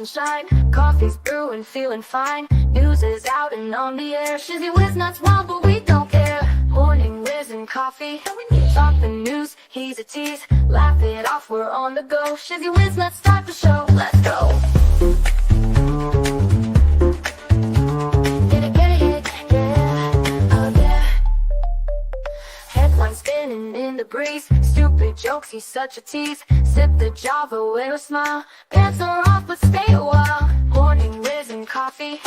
and shine. Coffee's brewing, feeling fine. News is out and on the air. Shizzy Whiz nuts wild, but we don't care. Morning Whiz and Coffee. Talk the news, he's a tease. Laugh it off, we're on the go. Shizzy Whiz nuts, start the show. Let's go. Spinning in the breeze, stupid jokes, he's such a tease. Sip the Java with a smile, pants are off but stay a while. Morning Whiz and Coffee,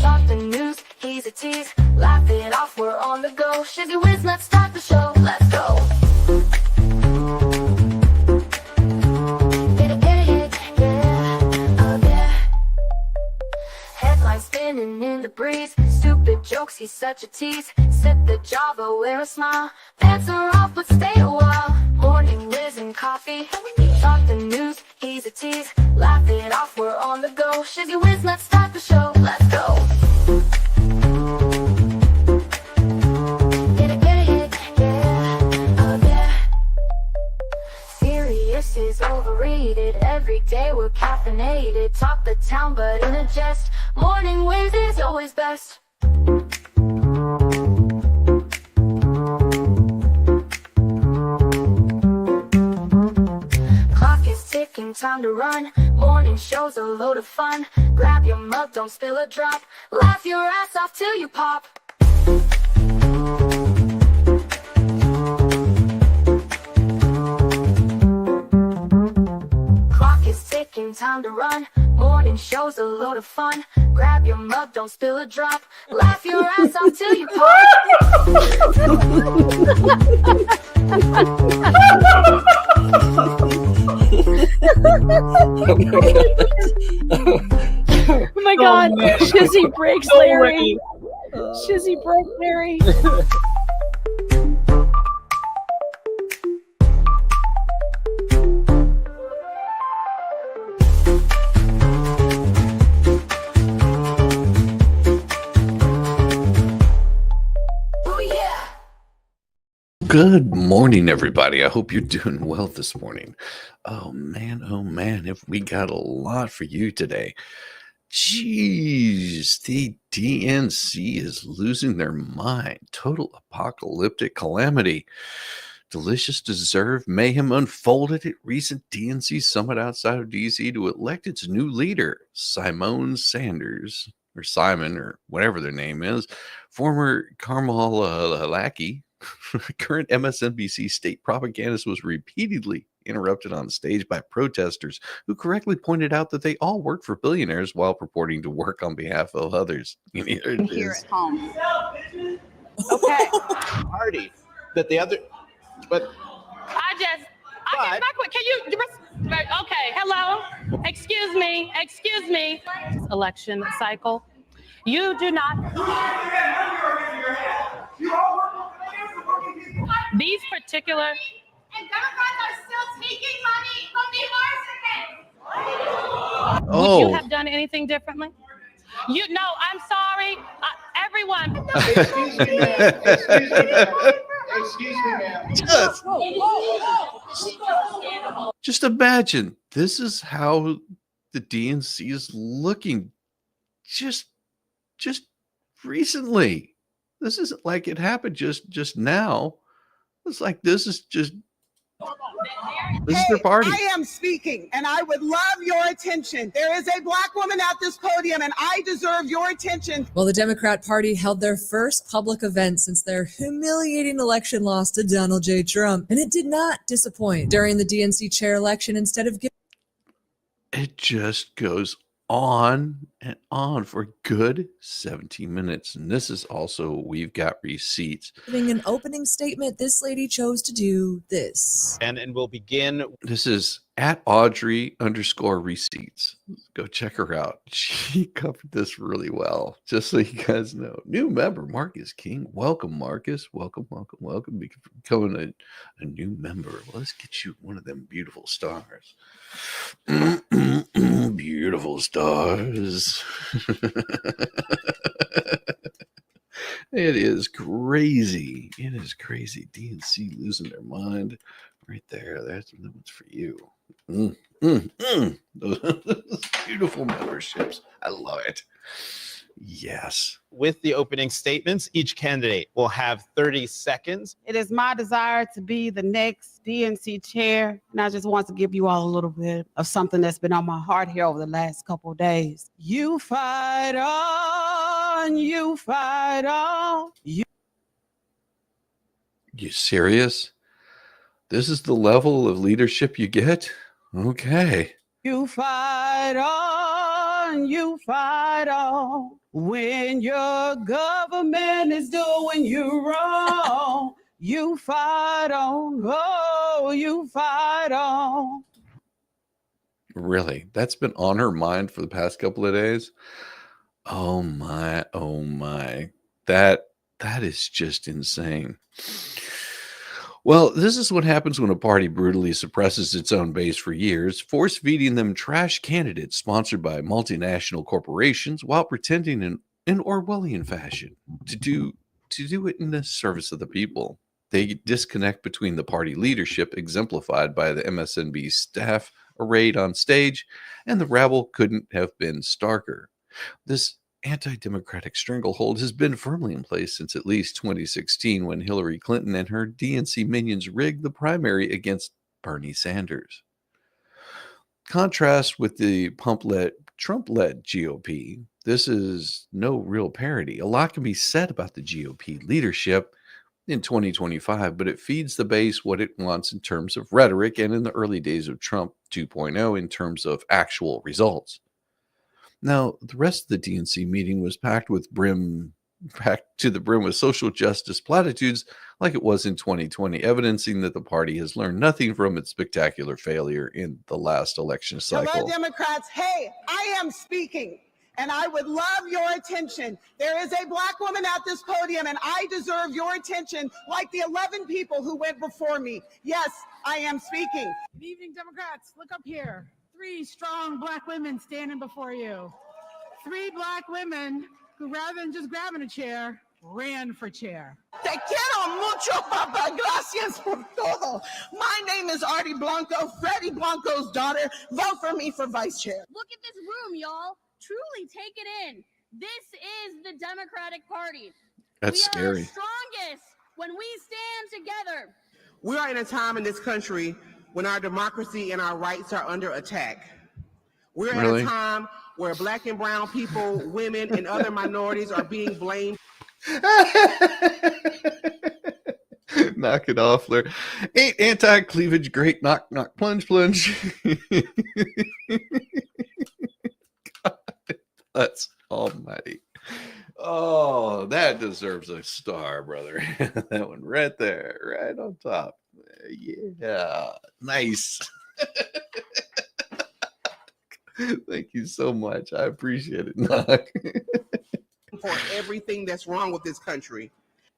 talk the news, he's a tease. Laugh it off, we're on the go. Shizzy Whiz, let's start the show, let's go. Headlines spinning in the breeze, stupid jokes, he's such a tease. Sip the Java, wear a smile, pants are off but stay a while. Morning Whiz and Coffee, talk the news, he's a tease. Laugh it off, we're on the go. Shizzy Whiz, let's start the show, let's go. Serious is overrated, every day we're caffeinated. Talk the town but in a jest, Morning Whiz is always best. Clock is ticking, time to run. Morning show's a load of fun. Grab your mug, don't spill a drop. Laugh your ass off till you pop. Clock is ticking, time to run. Morning show's a load of fun. Grab your mug, don't spill a drop. Laugh your ass off till you pop. Oh my god. Shizzy breaks Larry. Shizzy broke Larry. Good morning, everybody. I hope you're doing well this morning. Oh man, have we got a lot for you today. Jeez, the DNC is losing their mind. Total apocalyptic calamity. Delicious deserved mayhem unfolded at recent DNC summit outside of DC to elect its new leader, Simone Sanders, or Simon, or whatever their name is, former Kamala Lackey. Current MSNBC state propagandist was repeatedly interrupted on stage by protesters who correctly pointed out that they all work for billionaires while purporting to work on behalf of others. Here at home. Okay. Party that the other, but I just my quick. Can you? Okay. Hello. Excuse me. Election cycle. You do not. These particular. And Democrats are still taking money from the arsonists. Would you have done anything differently? No, I'm sorry. Everyone. Excuse me, ma'am. Just imagine, this is how the DNC is looking just recently. This isn't like it happened just now. It's like this is their party. I am speaking, and I would love your attention. There is a black woman at this podium, and I deserve your attention. Well, the Democrat Party held their first public event since their humiliating election loss to Donald J. Trump, and it did not disappoint. During the DNC chair election, instead of giving... It just goes on and on for a good 17 minutes. And this is also, we've got receipts. Giving an opening statement, this lady chose to do this. And we'll begin. This is at Audrey_receipts. Go check her out. She covered this really well. Just so you guys know. New member, Marcus King. Welcome, Marcus. Welcome. Becoming a new member. Let's get you one of them beautiful stars. Beautiful stars. It is crazy. DNC losing their mind. Right there. That's for you. Mm, mm, mm. Those beautiful memberships. I love it. Yes. With the opening statements, each candidate will have 30 seconds. It is my desire to be the next DNC chair, and I just want to give you all a little bit of something that's been on my heart here over the last couple of days. You fight on, you fight on. You serious? This is the level of leadership you get? Okay. You fight on, you fight on. When your government is doing you wrong, you fight on, oh, you fight on. Really? That's been on her mind for the past couple of days? Oh my, oh my. That is just insane. Well, this is what happens when a party brutally suppresses its own base for years, force feeding them trash candidates sponsored by multinational corporations while pretending in Orwellian fashion to do it in the service of the people. They disconnect between the party leadership, exemplified by the MSNB staff arrayed on stage, and the rabble couldn't have been starker. This anti-democratic stranglehold has been firmly in place since at least 2016, when Hillary Clinton and her DNC minions rigged the primary against Bernie Sanders. Contrast with the Trump-led GOP, this is no real parody. A lot can be said about the GOP leadership in 2025, but it feeds the base what it wants in terms of rhetoric, and in the early days of Trump 2.0 in terms of actual results. Now, the rest of the DNC meeting was packed to the brim with social justice platitudes like it was in 2020, evidencing that the party has learned nothing from its spectacular failure in the last election cycle. Hello, Democrats. Hey, I am speaking, and I would love your attention. There is a black woman at this podium, and I deserve your attention like the 11 people who went before me. Yes, I am speaking. Good evening, Democrats. Look up here. 3 strong black women standing before you. 3 black women who, rather than just grabbing a chair, ran for chair. Te quiero mucho, Papa. Gracias por todo. My name is Artie Blanco, Freddie Blanco's daughter. Vote for me for vice chair. Look at this room, y'all. Truly take it in. This is the Democratic Party. That's scary. We are strongest when we stand together. We are in a time in this country when our democracy and our rights are under attack. We're at a time where black and brown people, women, and other minorities are being blamed. Knock it off, Larry. Ain't anti-cleavage great? Knock, knock, plunge, plunge. God, that's almighty. Oh, that deserves a star, brother. That one right there, right on top. Yeah, nice. Thank you so much. I appreciate it, Knock. For everything that's wrong with this country.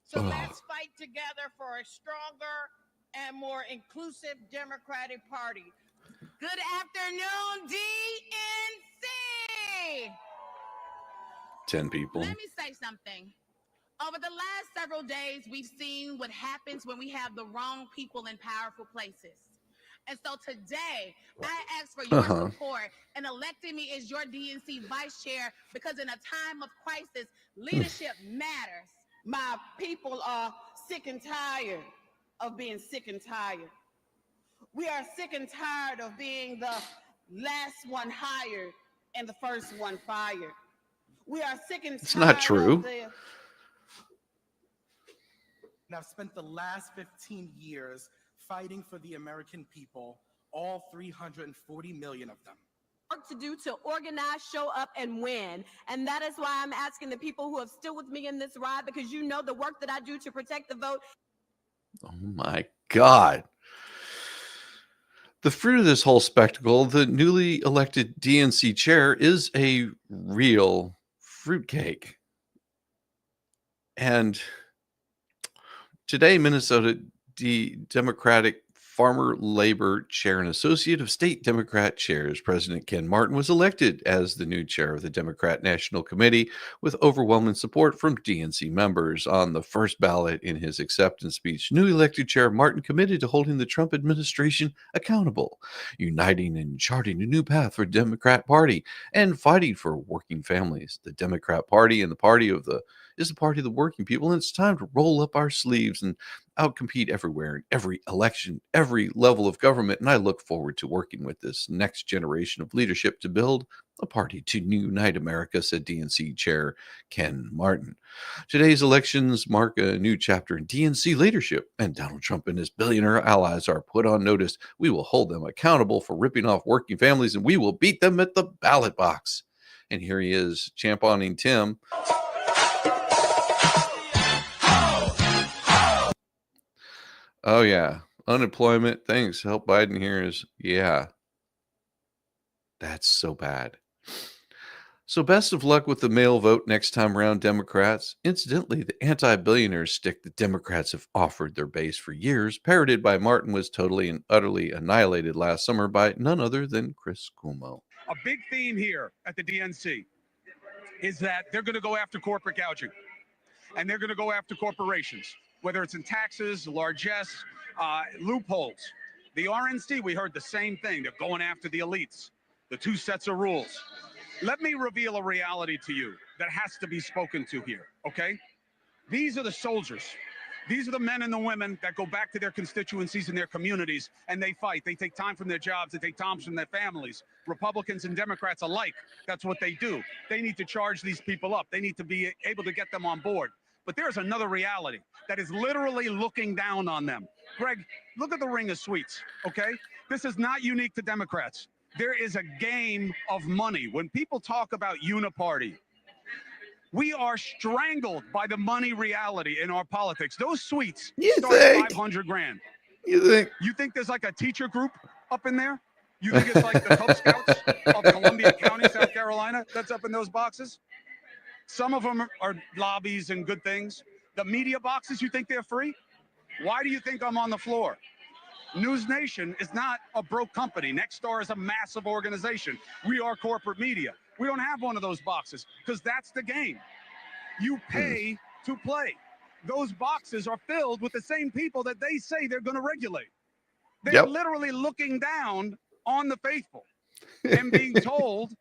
So let's fight together for a stronger and more inclusive Democratic Party. Good afternoon, DNC! 10 people. Let me say something. Over the last several days, we've seen what happens when we have the wrong people in powerful places. And so today, I ask for your support in electing me as your DNC vice chair, because in a time of crisis, leadership matters. My people are sick and tired of being sick and tired. We are sick and tired of being the last one hired and the first one fired. We are sick and tired. It's not true. And I've spent the last 15 years fighting for the American people, all 340 million of them. Work to do to organize, show up, and win. And that is why I'm asking the people who have stood with me in this ride, because you know the work that I do to protect the vote. Oh my God. The fruit of this whole spectacle, the newly elected DNC chair, is a real fruitcake. And today, Minnesota Democratic Farmer Labor Chair and Associate of State Democrat Chairs, President Ken Martin was elected as the new chair of the Democrat National Committee with overwhelming support from DNC members. On the first ballot in his acceptance speech, new elected chair Martin committed to holding the Trump administration accountable, uniting and charting a new path for the Democrat Party, and fighting for working families. The Democrat Party and the party of the working people, and it's time to roll up our sleeves and outcompete everywhere in every election, every level of government. And I look forward to working with this next generation of leadership to build a party to unite America, said DNC Chair Ken Martin. Today's elections mark a new chapter in DNC leadership, and Donald Trump and his billionaire allies are put on notice. We will hold them accountable for ripping off working families, and we will beat them at the ballot box. And here he is, championing Tim. Oh, yeah. Unemployment. Thanks. Help Biden here is, yeah. That's so bad. So best of luck with the mail vote next time around, Democrats. Incidentally, the anti-billionaire stick the Democrats have offered their base for years, parroted by Martin, was totally and utterly annihilated last summer by none other than Chris Cuomo. A big theme here at the DNC is that they're going to go after corporate gouging, and they're going to go after corporations, whether it's in taxes, largesse, loopholes. The RNC, we heard the same thing. They're going after the elites, the two sets of rules. Let me reveal a reality to you that has to be spoken to here, okay? These are the soldiers. These are the men and the women that go back to their constituencies and their communities, and they fight. They take time from their jobs. They take time from their families. Republicans and Democrats alike, that's what they do. They need to charge these people up. They need to be able to get them on board. But there's another reality that is literally looking down on them. Greg, look at the ring of sweets, okay? This is not unique to Democrats. There is a game of money. When people talk about uniparty, we are strangled by the money reality in our politics. Those suites start at 500 grand. You think there's like a teacher group up in there? You think it's like the Cub Scouts of Columbia County, South Carolina, that's up in those boxes? Some of them are lobbies and good things. The media boxes, you think they're free? Why do you think I'm on the floor? News Nation is not a broke company. Nexstar is a massive organization. We are corporate media. We don't have one of those boxes because that's the game. You pay to play. Those boxes are filled with the same people that they say they're going to regulate. They're literally looking down on the faithful and being told,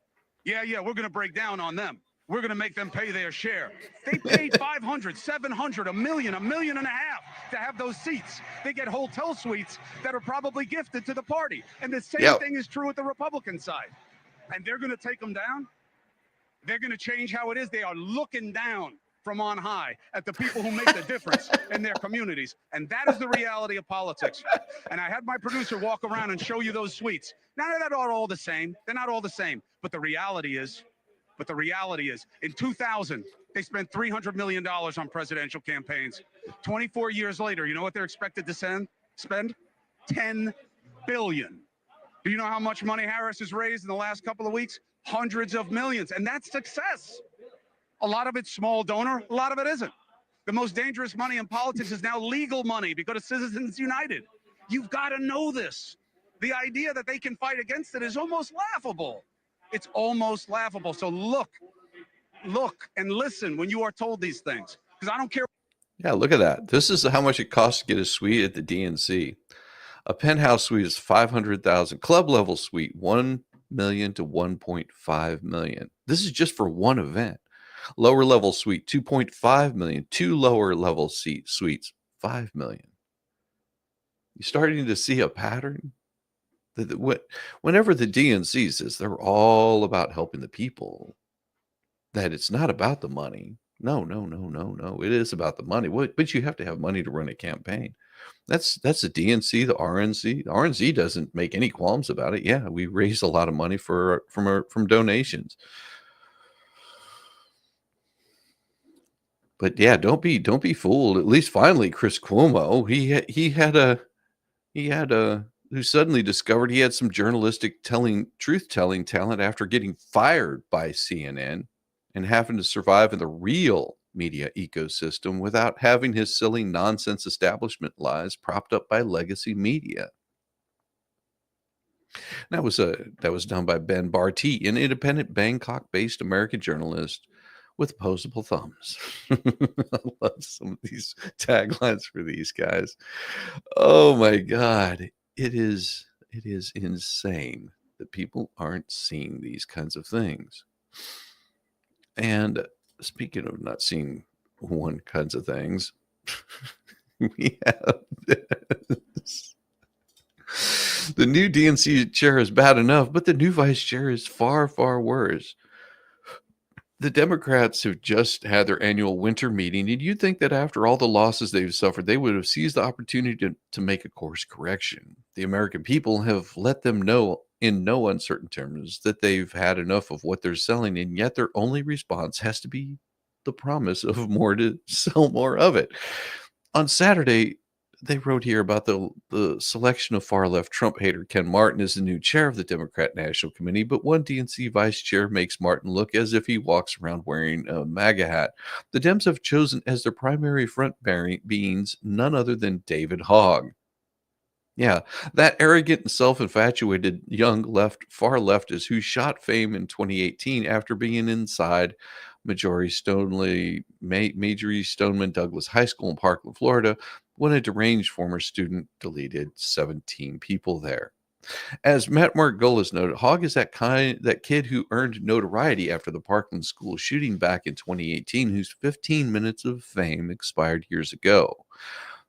yeah, we're going to break down on them. We're going to make them pay their share. They paid $500, $700, $1 million, $1.5 million to have those seats. They get hotel suites that are probably gifted to the party. And the same thing is true with the Republican side. And they're going to take them down. They're going to change how it is. They are looking down from on high at the people who make the difference in their communities. And that is the reality of politics. And I had my producer walk around and show you those suites. Now, they're not all the same. They're not all the same. But the reality is, in 2000, they spent $300 million on presidential campaigns. 24 years later, you know what they're expected to spend? $10 billion. Do you know how much money Harris has raised in the last couple of weeks? Hundreds of millions. And that's success. A lot of it's small donor. A lot of it isn't. The most dangerous money in politics is now legal money because of Citizens United. You've got to know this. The idea that they can fight against it is almost laughable. It's almost laughable. So look and listen when you are told these things, because I don't care. Yeah, look at that. This is how much it costs to get a suite at the DNC. A penthouse suite is $500,000. Club level suite, $1 million to $1.5 million. This is just for one event. Lower level suite, $2.5 million. Two lower level suites, $5 million. You're starting to see a pattern. Whenever the DNC says they're all about helping the people, that it's not about the money. No. It is about the money. But you have to have money to run a campaign. That's the DNC, the RNC. The RNC doesn't make any qualms about it. Yeah, we raise a lot of money from donations. But yeah, don't be fooled. At least finally, Chris Cuomo, who suddenly discovered he had some journalistic truth-telling talent after getting fired by CNN and having to survive in the real media ecosystem without having his silly nonsense establishment lies propped up by legacy media. That was done by Ben Barty, an independent Bangkok-based American journalist with opposable thumbs. I love some of these taglines for these guys. Oh my God. It is insane that people aren't seeing these kinds of things. And speaking of not seeing one kinds of things, we have this. The new DNC chair is bad enough, but the new vice chair is far, far worse. The Democrats have just had their annual winter meeting, and you'd think that after all the losses they've suffered, they would have seized the opportunity to make a course correction. The American people have let them know in no uncertain terms that they've had enough of what they're selling, and yet their only response has to be the promise of more to sell more of it. On Saturday, they wrote here about the selection of far-left Trump hater Ken Martin as the new chair of the Democrat National Committee, but one DNC vice chair makes Martin look as if he walks around wearing a MAGA hat. The Dems have chosen as their primary front-bearing beings none other than David Hogg. Yeah, that arrogant and self-infatuated young far leftist who shot fame in 2018 after being inside Marjorie Stoneman Douglas High School in Parkland, Florida, when a deranged former student deleted 17 people there. As Matt Margolis noted, Hogg is that kid who earned notoriety after the Parkland school shooting back in 2018, whose 15 minutes of fame expired years ago,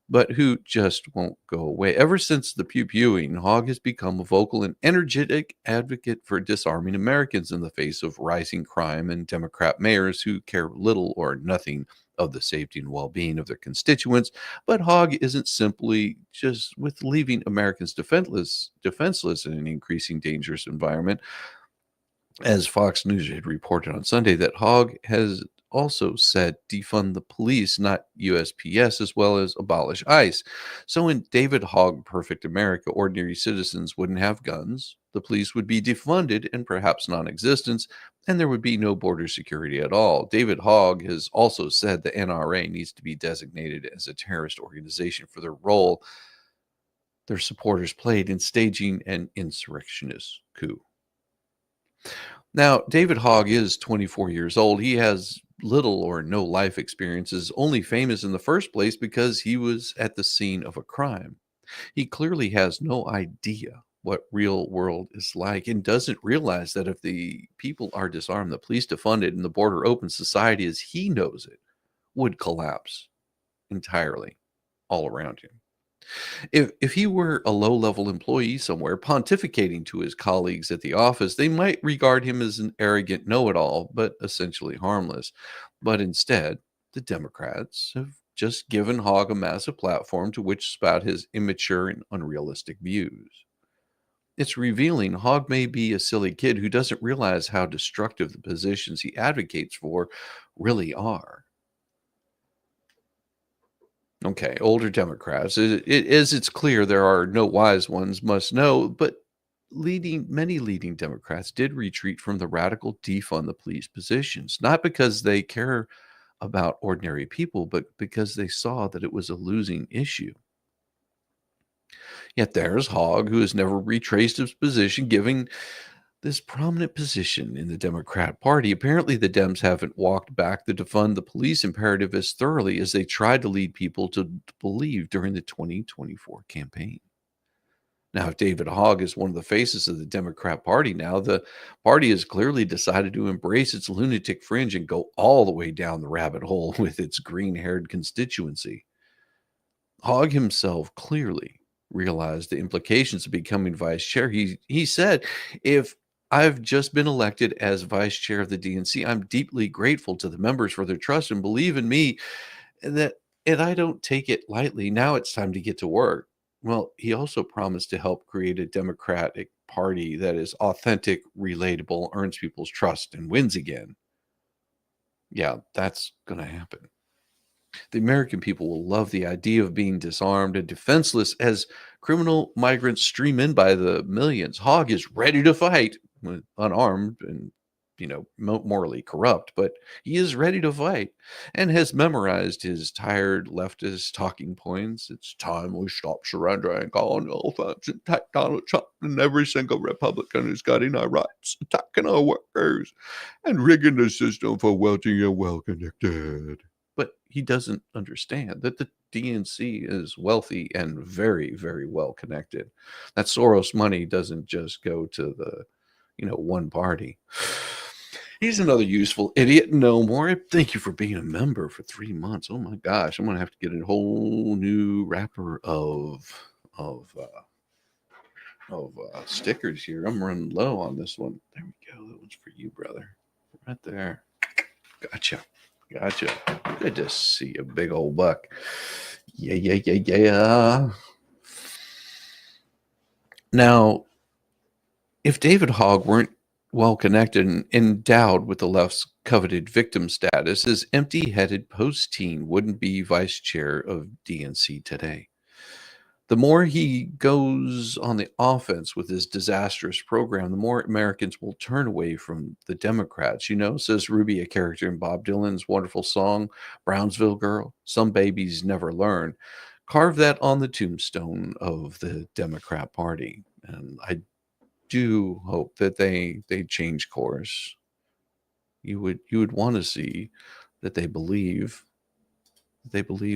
but who just won't go away. Ever since the pew-pewing, Hogg has become a vocal and energetic advocate for disarming Americans in the face of rising crime and Democrat mayors who care little or nothing of the safety and well-being of their constituents. But Hogg isn't simply just with leaving Americans defenseless in an increasing dangerous environment. As Fox News had reported on Sunday, that Hogg has also said defund the police, not USPS, as well as abolish ICE. So in David Hogg perfect America, ordinary citizens wouldn't have guns, the police would be defunded and perhaps non-existent, and there would be no border security at all. David Hogg has also said the NRA needs to be designated as a terrorist organization for their role their supporters played in staging an insurrectionist coup. Now, David Hogg is 24 years old. He has little or no life experiences, only famous in the first place because he was at the scene of a crime. He clearly has no idea what real world is like and doesn't realize that if the people are disarmed, the police defunded, and the border open, society as he knows it would collapse entirely all around him. If he were a low-level employee somewhere pontificating to his colleagues at the office, they might regard him as an arrogant know-it-all, but essentially harmless. But instead, the Democrats have just given Hogg a massive platform to which spout his immature and unrealistic views. It's revealing Hogg may be a silly kid who doesn't realize how destructive the positions he advocates for really are. Okay, older Democrats. It's clear there are no wise ones must know, but many leading Democrats did retreat from the radical defund the police positions, not because they care about ordinary people, but because they saw that it was a losing issue. Yet there's Hogg, who has never retraced his position, giving this prominent position in the Democrat Party. Apparently, the Dems haven't walked back the defund the police imperative as thoroughly as they tried to lead people to believe during the 2024 campaign. Now, if David Hogg is one of the faces of the Democrat Party now, the party has clearly decided to embrace its lunatic fringe and go all the way down the rabbit hole with its green-haired constituency. Hogg himself clearly realized the implications of becoming vice chair. He said, if I've just been elected as vice chair of the DNC, I'm deeply grateful to the members for their trust and believe in me, and I don't take it lightly. Now it's time to get to work. Well, he also promised to help create a Democratic Party that is authentic, relatable, earns people's trust, and wins again. Yeah, that's going to happen. The American people will love the idea of being disarmed and defenseless as criminal migrants stream in by the millions. Hogg is ready to fight, unarmed and morally corrupt, but he is ready to fight and has memorized his tired leftist talking points. It's time we stop surrendering on offense and attack Donald Trump and every single Republican who's gutting our rights, attacking our workers, and rigging the system for wealthy and well-connected. But he doesn't understand that the DNC is wealthy and very, very well connected. That Soros money doesn't just go to the one party. He's another useful idiot. No more. Thank you for being a member for 3 months. Oh my gosh, I'm gonna have to get a whole new wrapper of stickers here. I'm running low on this one. There we go. That one's for you, brother. Right there. Gotcha. Good to see a big old buck. Yeah. Now, if David Hogg weren't well connected and endowed with the left's coveted victim status, his empty-headed post-teen wouldn't be vice chair of DNC today. The more he goes on the offense with his disastrous program, the more Americans will turn away from the Democrats. Says Ruby, a character in Bob Dylan's wonderful song, Brownsville Girl, Some Babies Never Learn. Carve that on the tombstone of the Democrat Party. And I do hope that they change course. You would want to see that they believe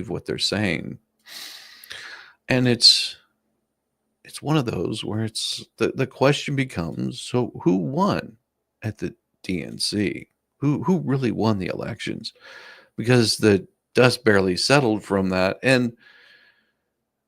what they're saying. And it's one of those where it's the question becomes, so who won at the DNC? Who really won the elections? Because the dust barely settled from that. And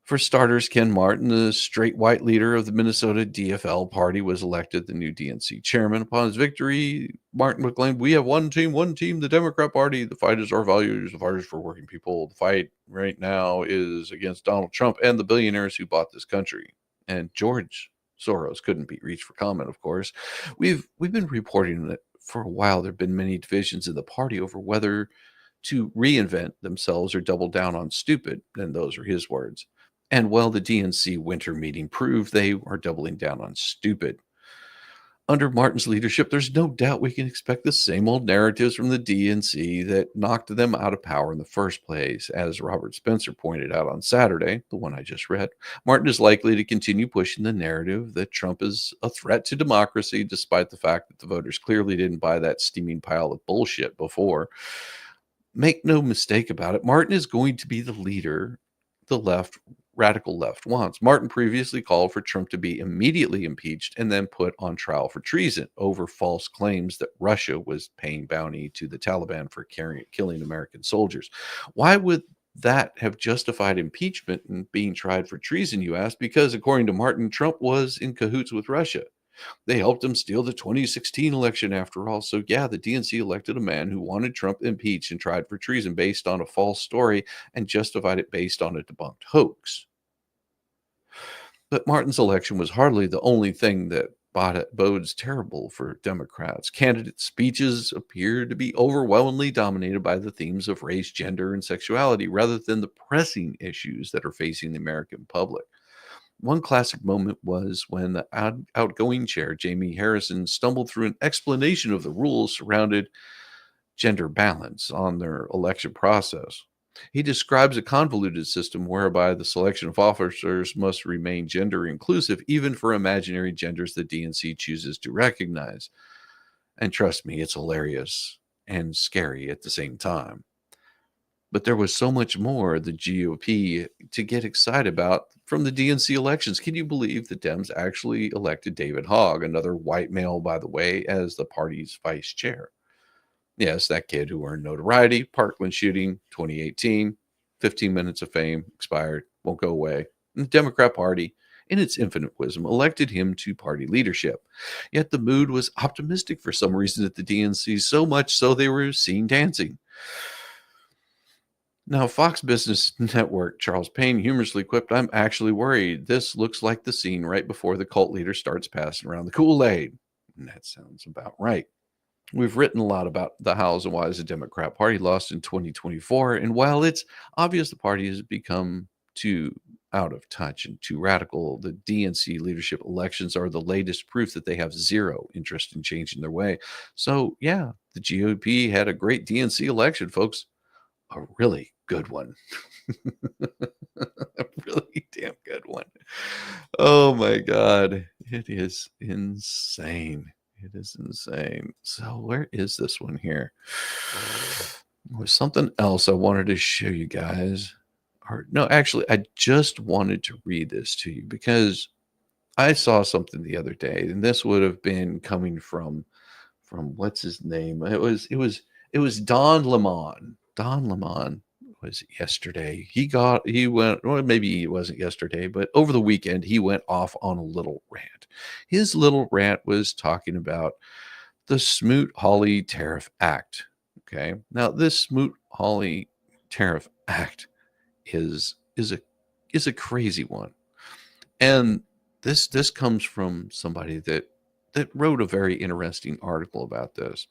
for starters, Ken Martin, the straight white leader of the Minnesota DFL party, was elected the new DNC chairman. Upon his victory, Martin proclaimed, "We have one team, the Democrat Party. The fight is our values. The fight is for working people. The fight right now is against Donald Trump and the billionaires who bought this country." And George Soros couldn't be reached for comment, of course. We've been reporting that for a while there have been many divisions in the party over whether to reinvent themselves or double down on stupid, and those are his words. And the DNC winter meeting proved they are doubling down on stupid. Under Martin's leadership, there's no doubt we can expect the same old narratives from the DNC that knocked them out of power in the first place. As Robert Spencer pointed out on Saturday, the one I just read, Martin is likely to continue pushing the narrative that Trump is a threat to democracy, despite the fact that the voters clearly didn't buy that steaming pile of bullshit before. Make no mistake about it, Martin is going to be the leader the radical left wants. Martin previously called for Trump to be immediately impeached and then put on trial for treason over false claims that Russia was paying bounty to the Taliban for killing American soldiers. Why would that have justified impeachment and being tried for treason, you ask? Because according to Martin, Trump was in cahoots with Russia. They helped him steal the 2016 election after all. So yeah, the DNC elected a man who wanted Trump impeached and tried for treason based on a false story and justified it based on a debunked hoax. But Martin's election was hardly the only thing that bodes terrible for Democrats. Candidate speeches appear to be overwhelmingly dominated by the themes of race, gender, and sexuality rather than the pressing issues that are facing the American public. One classic moment was when the outgoing chair, Jamie Harrison, stumbled through an explanation of the rules surrounding gender balance on their election process. He describes a convoluted system whereby the selection of officers must remain gender inclusive, even for imaginary genders the DNC chooses to recognize. And trust me, it's hilarious and scary at the same time. But there was so much more the GOP to get excited about from the DNC elections. Can you believe the Dems actually elected David Hogg, another white male, by the way, as the party's vice chair? Yes, that kid who earned notoriety, Parkland shooting, 2018, 15 minutes of fame, expired, won't go away. And the Democrat Party, in its infinite wisdom, elected him to party leadership. Yet the mood was optimistic for some reason at the DNC, so much so they were seen dancing. Now, Fox Business Network, Charles Payne humorously quipped, "I'm actually worried. This looks like the scene right before the cult leader starts passing around the Kool-Aid." And that sounds about right. We've written a lot about the hows and whys the Democrat Party lost in 2024. And while it's obvious the party has become too out of touch and too radical. The DNC leadership elections are the latest proof that they have zero interest in changing their way. So, yeah, the GOP had a great DNC election, folks. A really good one. A really damn good one. Oh my God. It is insane. It is insane. So where is this one here? There was something else I wanted to show you guys. Or no, actually, I just wanted to read this to you because I saw something the other day, and this would have been coming from what's his name? It was Don Lemon. Don Lemon was yesterday. He went, well, maybe it wasn't yesterday, but over the weekend he went off on a little rant. His little rant was talking about the Smoot-Hawley Tariff Act. Okay. Now this Smoot-Hawley Tariff Act is a crazy one. And this comes from somebody that wrote a very interesting article about this.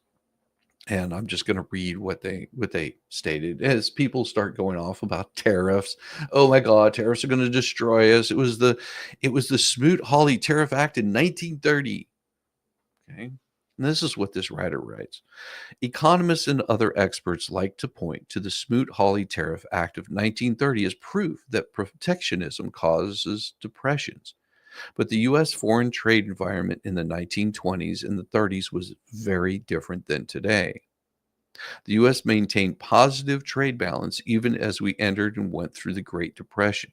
And I'm just going to read what they stated as people start going off about tariffs. Oh my God, tariffs are going to destroy us. It was the Smoot-Hawley Tariff Act in 1930. Okay. And this is what this writer writes. Economists and other experts like to point to the Smoot-Hawley Tariff Act of 1930 as proof that protectionism causes depressions. But the U.S. foreign trade environment in the 1920s and the 30s was very different than today. The U.S. maintained positive trade balance even as we entered and went through the Great Depression.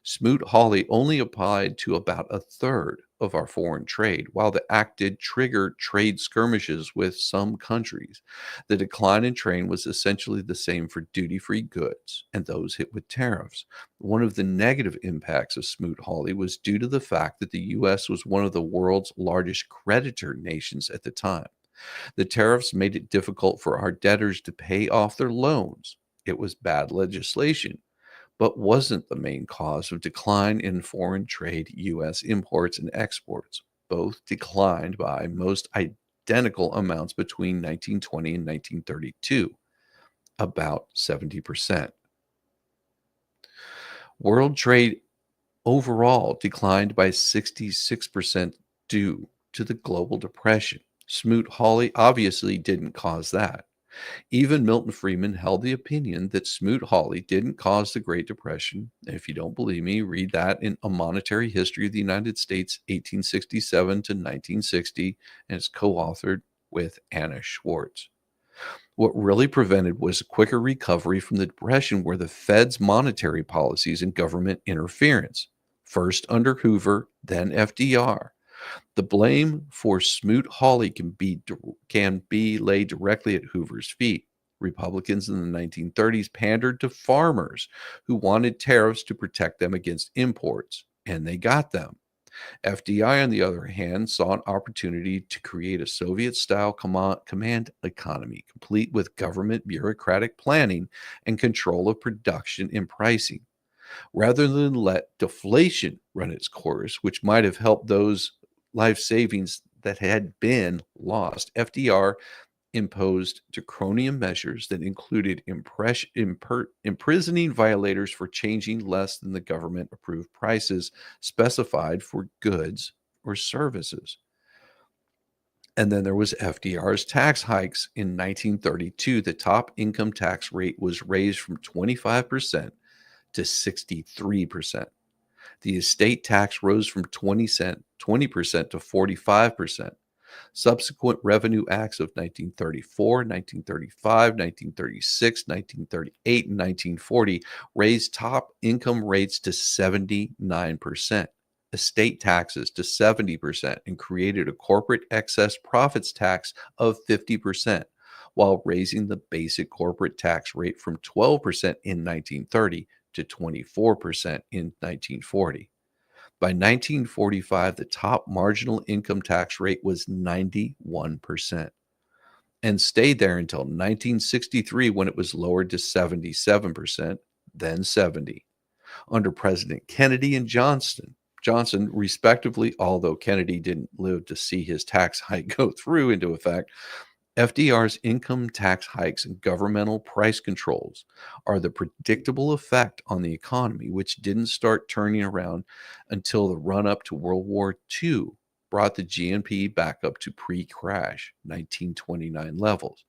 Smoot-Hawley only applied to about a third of our foreign trade, while the act did trigger trade skirmishes with some countries. The decline in trade was essentially the same for duty-free goods and those hit with tariffs. One of the negative impacts of Smoot-Hawley was due to the fact that the U.S. was one of the world's largest creditor nations at the time. The tariffs made it difficult for our debtors to pay off their loans. It was bad legislation, but wasn't the main cause of decline in foreign trade. U.S. imports and exports both declined by most identical amounts between 1920 and 1932, about 70%. World trade overall declined by 66% due to the global depression. Smoot-Hawley obviously didn't cause that. Even Milton Friedman held the opinion that Smoot-Hawley didn't cause the Great Depression. If you don't believe me, read that in A Monetary History of the United States, 1867 to 1960, and it's co-authored with Anna Schwartz. What really prevented was a quicker recovery from the Depression were the Fed's monetary policies and government interference, first under Hoover, then FDR. The blame for Smoot-Hawley can be laid directly at Hoover's feet. Republicans in the 1930s pandered to farmers who wanted tariffs to protect them against imports, and they got them. FDI, on the other hand, saw an opportunity to create a Soviet-style command economy, complete with government bureaucratic planning and control of production and pricing. Rather than let deflation run its course, which might have helped those life savings that had been lost, FDR imposed draconian measures that included imprisoning violators for changing less than the government-approved prices specified for goods or services. And then there was FDR's tax hikes. In 1932, the top income tax rate was raised from 25% to 63%. The estate tax rose from 20% to 45%. Subsequent revenue acts of 1934, 1935, 1936, 1938, and 1940 raised top income rates to 79%, estate taxes to 70%, and created a corporate excess profits tax of 50%, while raising the basic corporate tax rate from 12% in 1930 to 24% in 1940. By 1945, the top marginal income tax rate was 91% and stayed there until 1963 when it was lowered to 77%, then 70%. Under President Kennedy and Johnson respectively, although Kennedy didn't live to see his tax hike go through into effect, FDR's income tax hikes and governmental price controls are the predictable effect on the economy, which didn't start turning around until the run up to World War II brought the GNP back up to pre-crash 1929 levels.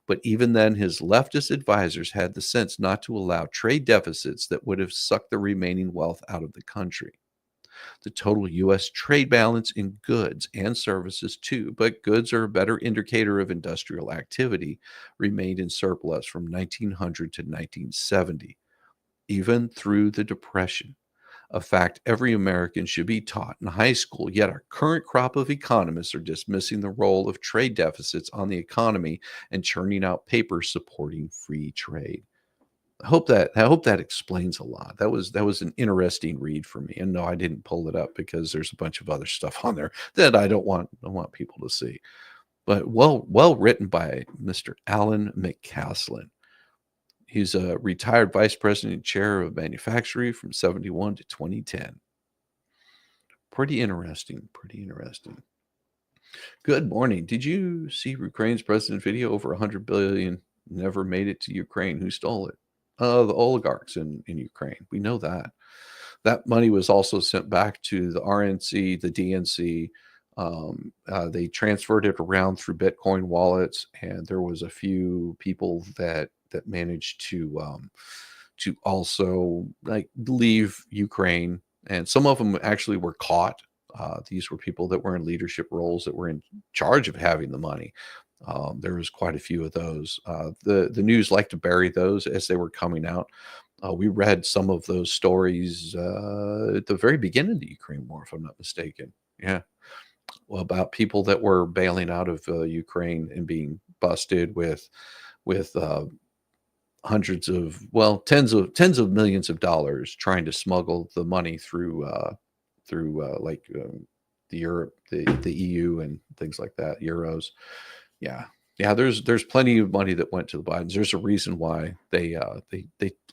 But even then, his leftist advisors had the sense not to allow trade deficits that would have sucked the remaining wealth out of the country. The total U.S. trade balance in goods and services, too, but goods are a better indicator of industrial activity, remained in surplus from 1900 to 1970, even through the Depression. A fact every American should be taught in high school, yet our current crop of economists are dismissing the role of trade deficits on the economy and churning out papers supporting free trade. I hope that explains a lot. That was an interesting read for me. And no, I didn't pull it up because there's a bunch of other stuff on there that I don't want people to see. But well written by Mr. Alan McCaslin. He's a retired vice president and chair of manufacturing from 71 to 2010. Pretty interesting. Good morning. Did you see Ukraine's president video? Over 100 billion never made it to Ukraine. Who stole it? The oligarchs in Ukraine. We know that. That money was also sent back to the RNC, the DNC. They transferred it around through Bitcoin wallets, and there was a few people that managed to also like leave Ukraine, and some of them actually were caught. These were people that were in leadership roles that were in charge of having the money. There was quite a few of those. The news liked to bury those as they were coming out. We read some of those stories at the very beginning of the Ukraine war, if I'm not mistaken. Yeah. Well, about people that were bailing out of Ukraine and being busted with hundreds of, well, tens of millions of dollars trying to smuggle the money through the Europe, the EU and things like that, euros. Yeah. There's plenty of money that went to the Bidens. There's a reason why they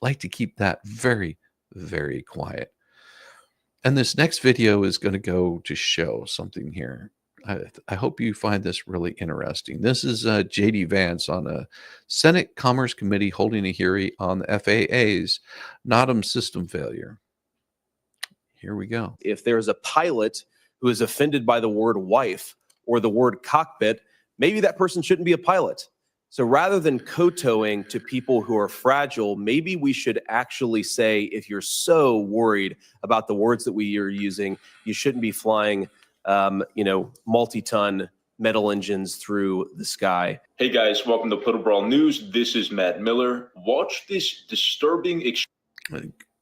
like to keep that very, very quiet. And this next video is going to go to show something here. I hope you find this really interesting. This is J.D. Vance on a Senate Commerce Committee holding a hearing on the FAA's NOTAM system failure. Here we go. If there's a pilot who is offended by the word wife or the word cockpit, maybe that person shouldn't be a pilot. So rather than kowtowing to people who are fragile, maybe we should actually say, if you're so worried about the words that we are using, you shouldn't be flying, multi-ton metal engines through the sky. Hey guys, welcome to Political Brawl News. This is Matt Miller. Watch this disturbing.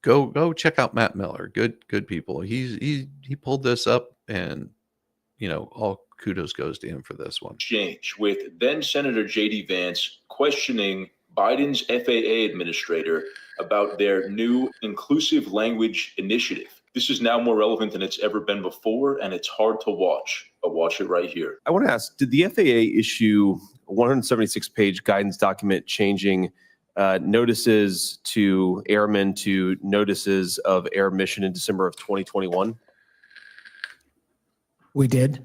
Go check out Matt Miller. Good people. He pulled this up, and all kudos goes to him for this one. Exchange with then Senator J.D. Vance questioning Biden's FAA administrator about their new inclusive language initiative. This is now more relevant than it's ever been before, and it's hard to watch, but watch it right here. I want to ask, did the FAA issue a 176-page guidance document changing notices to airmen to notices of air mission in December of 2021? We did.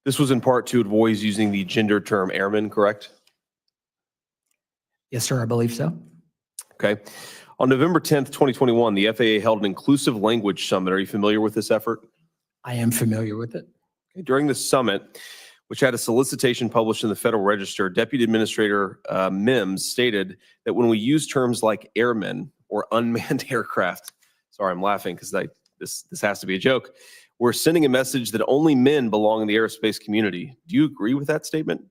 This was in part to avoid using the gender term airman, correct? Yes, sir, I believe so. Okay. On November 10th, 2021, the FAA held an inclusive language summit. Are you familiar with this effort? I am familiar with it. Okay. During the summit, which had a solicitation published in the Federal Register, Deputy Administrator Mims stated that when we use terms like airmen or unmanned aircraft, sorry, I'm laughing because this has to be a joke, we're sending a message that only men belong in the aerospace community. Do you agree with that statement?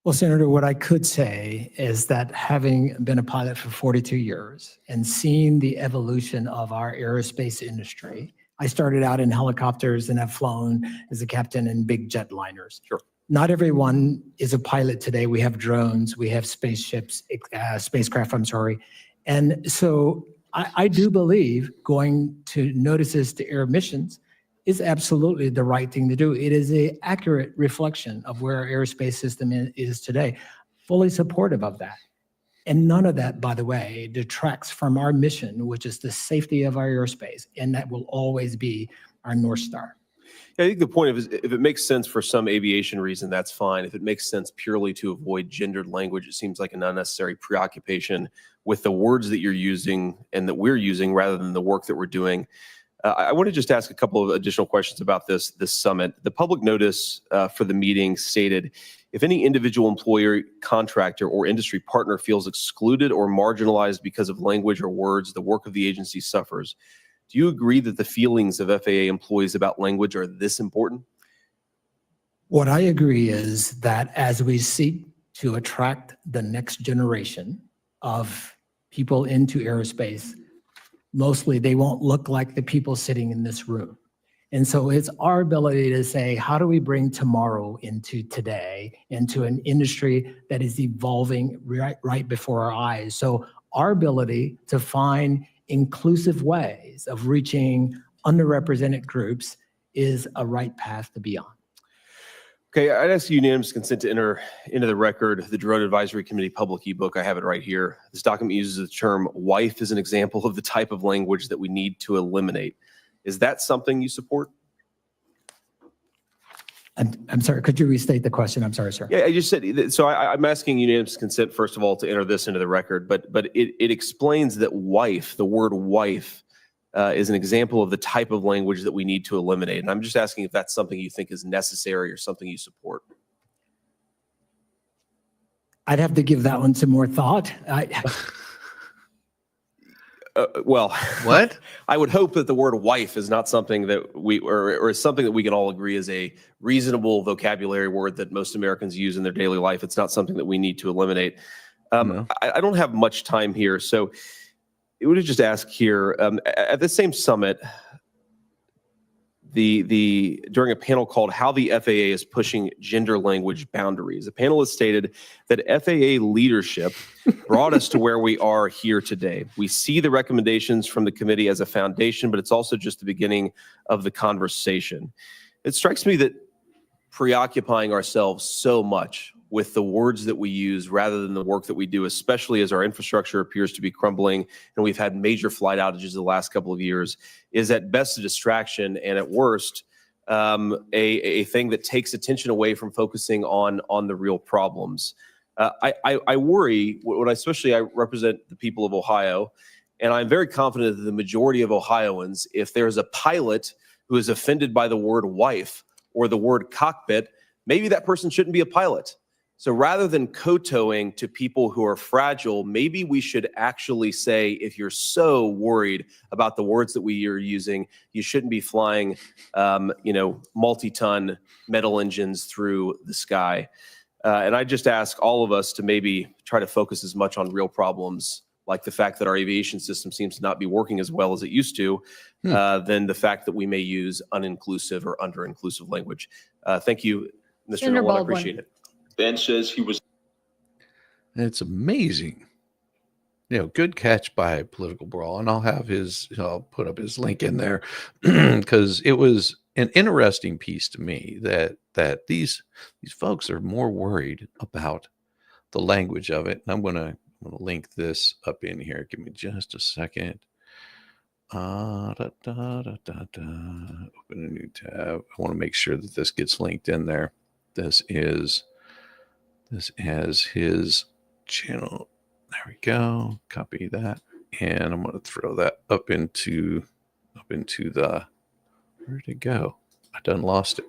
Well, Senator, what I could say is that having been a pilot for 42 years and seeing the evolution of our aerospace industry, I started out in helicopters and have flown as a captain in big jet liners. Sure. Not everyone is a pilot today. We have drones, we have spacecraft, And so I do believe going to notices to air missions is absolutely the right thing to do. It is an accurate reflection of where our aerospace system is today. Fully supportive of that. And none of that, by the way, detracts from our mission, which is the safety of our airspace. And that will always be our North Star. I think the point of is if it makes sense for some aviation reason, that's fine. If it makes sense purely to avoid gendered language, it seems like an unnecessary preoccupation with the words that you're using and that we're using rather than the work that we're doing. I want to just ask a couple of additional questions about this summit. The public notice for the meeting stated, if any individual employer, contractor, or industry partner feels excluded or marginalized because of language or words, the work of the agency suffers. Do you agree that the feelings of FAA employees about language are this important? What I agree is that as we seek to attract the next generation of people into aerospace, mostly they won't look like the people sitting in this room. And so it's our ability to say, how do we bring tomorrow into today, into an industry that is evolving right before our eyes? So our ability to find inclusive ways of reaching underrepresented groups is a right path to be on. Okay, I'd ask unanimous consent to enter into the record the Drone Advisory Committee public ebook. I have it right here. This document uses the term wife as an example of the type of language that we need to eliminate. Is that something you support? I'm sorry, could you restate the question? I'm sorry, sir. Yeah, I just said, so I'm asking unanimous consent, first of all, to enter this into the record, but it explains that wife, the word wife, is an example of the type of language that we need to eliminate. And I'm just asking if that's something you think is necessary or something you support. I'd have to give that one some more thought. Well, what? I would hope that the word wife is not something that we, or is something that we can all agree is a reasonable vocabulary word that most Americans use in their daily life. It's not something that we need to eliminate. No. I don't have much time here, so it would just ask here, at the same summit, during a panel called How the FAA is Pushing Gender Language Boundaries, a panelist stated that FAA leadership brought us to where we are here today. We see the recommendations from the committee as a foundation, but it's also just the beginning of the conversation. It strikes me that preoccupying ourselves so much with the words that we use rather than the work that we do, especially as our infrastructure appears to be crumbling and we've had major flight outages the last couple of years, is at best a distraction and at worst a thing that takes attention away from focusing on the real problems. I worry, especially I represent the people of Ohio, and I'm very confident that the majority of Ohioans, if there's a pilot who is offended by the word wife or the word cockpit, maybe that person shouldn't be a pilot. So rather than kowtowing to people who are fragile, maybe we should actually say, if you're so worried about the words that we are using, you shouldn't be flying, multi-ton metal engines through the sky. And I just ask all of us to maybe try to focus as much on real problems, like the fact that our aviation system seems to not be working as well as it used to, than the fact that we may use uninclusive or under-inclusive language. Thank you, Mr. Nolan. I appreciate it. Ben says he was. It's amazing. Good catch by Political Brawl, and I'll put up his link in there because it was an interesting piece to me that these folks are more worried about the language of it. And I'm gonna link this up in here. Give me just a second. Open a new tab. I want to make sure that this gets linked in there. This has his channel. There we go. Copy that. And I'm going to throw that up into the, where'd it go? I done lost it.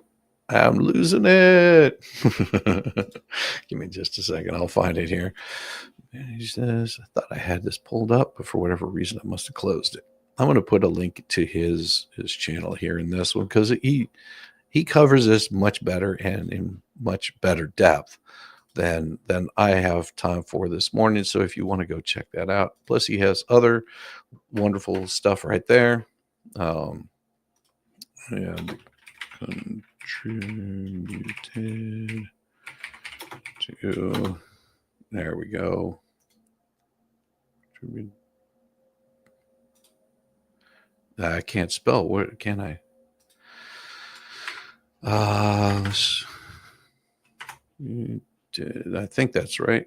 I'm losing it. Give me just a second. I'll find it here. Manage this. I thought I had this pulled up, but for whatever reason, I must have closed it. I'm going to put a link to his channel here in this one because he covers this much better and in much better depth than I have time for this morning. So if you want to go check that out, plus he has other wonderful stuff right there. And contributed to, there we go. I can't spell. What can I? I think that's right.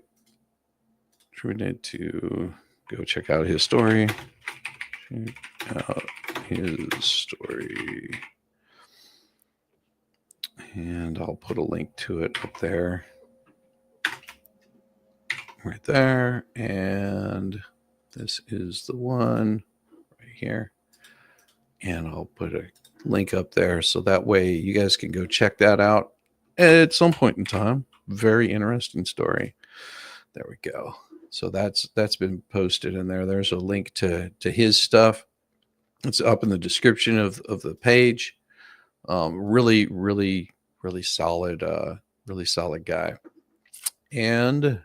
We need to go check out his story. Check out his story. And I'll put a link to it up there. Right there. And this is the one right here. And I'll put a link up there so that way you guys can go check that out at some point in time. Very interesting story. There we go. So that's been posted in there. There's a link to his stuff. It's up in the description of the page. Really solid guy. And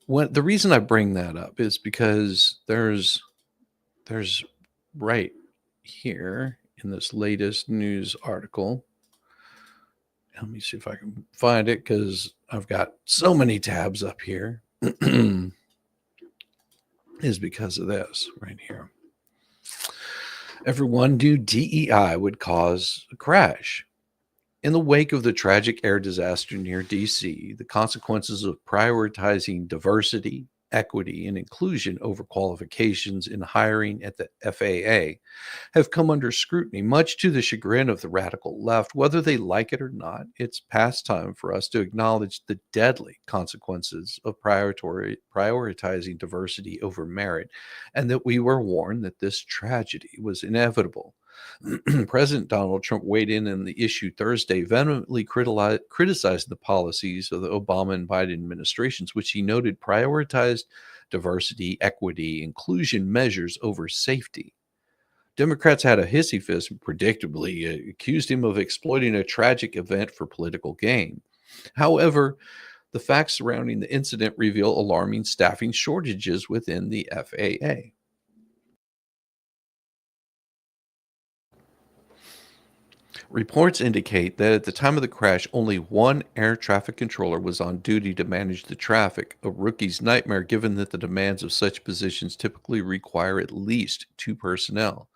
the reason I bring that up is because there's right here in this latest news article. Let me see if I can find it because I've got so many tabs up here. Is because of this right here. Everyone knew DEI would cause a crash. In the wake of the tragic air disaster near DC, the consequences of prioritizing diversity, equity, and inclusion over qualifications in hiring at the FAA have come under scrutiny, much to the chagrin of the radical left. Whether they like it or not, it's past time for us to acknowledge the deadly consequences of prioritizing diversity over merit, and that we were warned that this tragedy was inevitable. President Donald Trump weighed in the issue Thursday, vehemently criticized the policies of the Obama and Biden administrations, which he noted prioritized diversity, equity, inclusion measures over safety. Democrats had a hissy fit and predictably accused him of exploiting a tragic event for political gain. However, the facts surrounding the incident reveal alarming staffing shortages within the FAA. Reports indicate that at the time of the crash, only one air traffic controller was on duty to manage the traffic, a rookie's nightmare given that the demands of such positions typically require at least 2 personnel.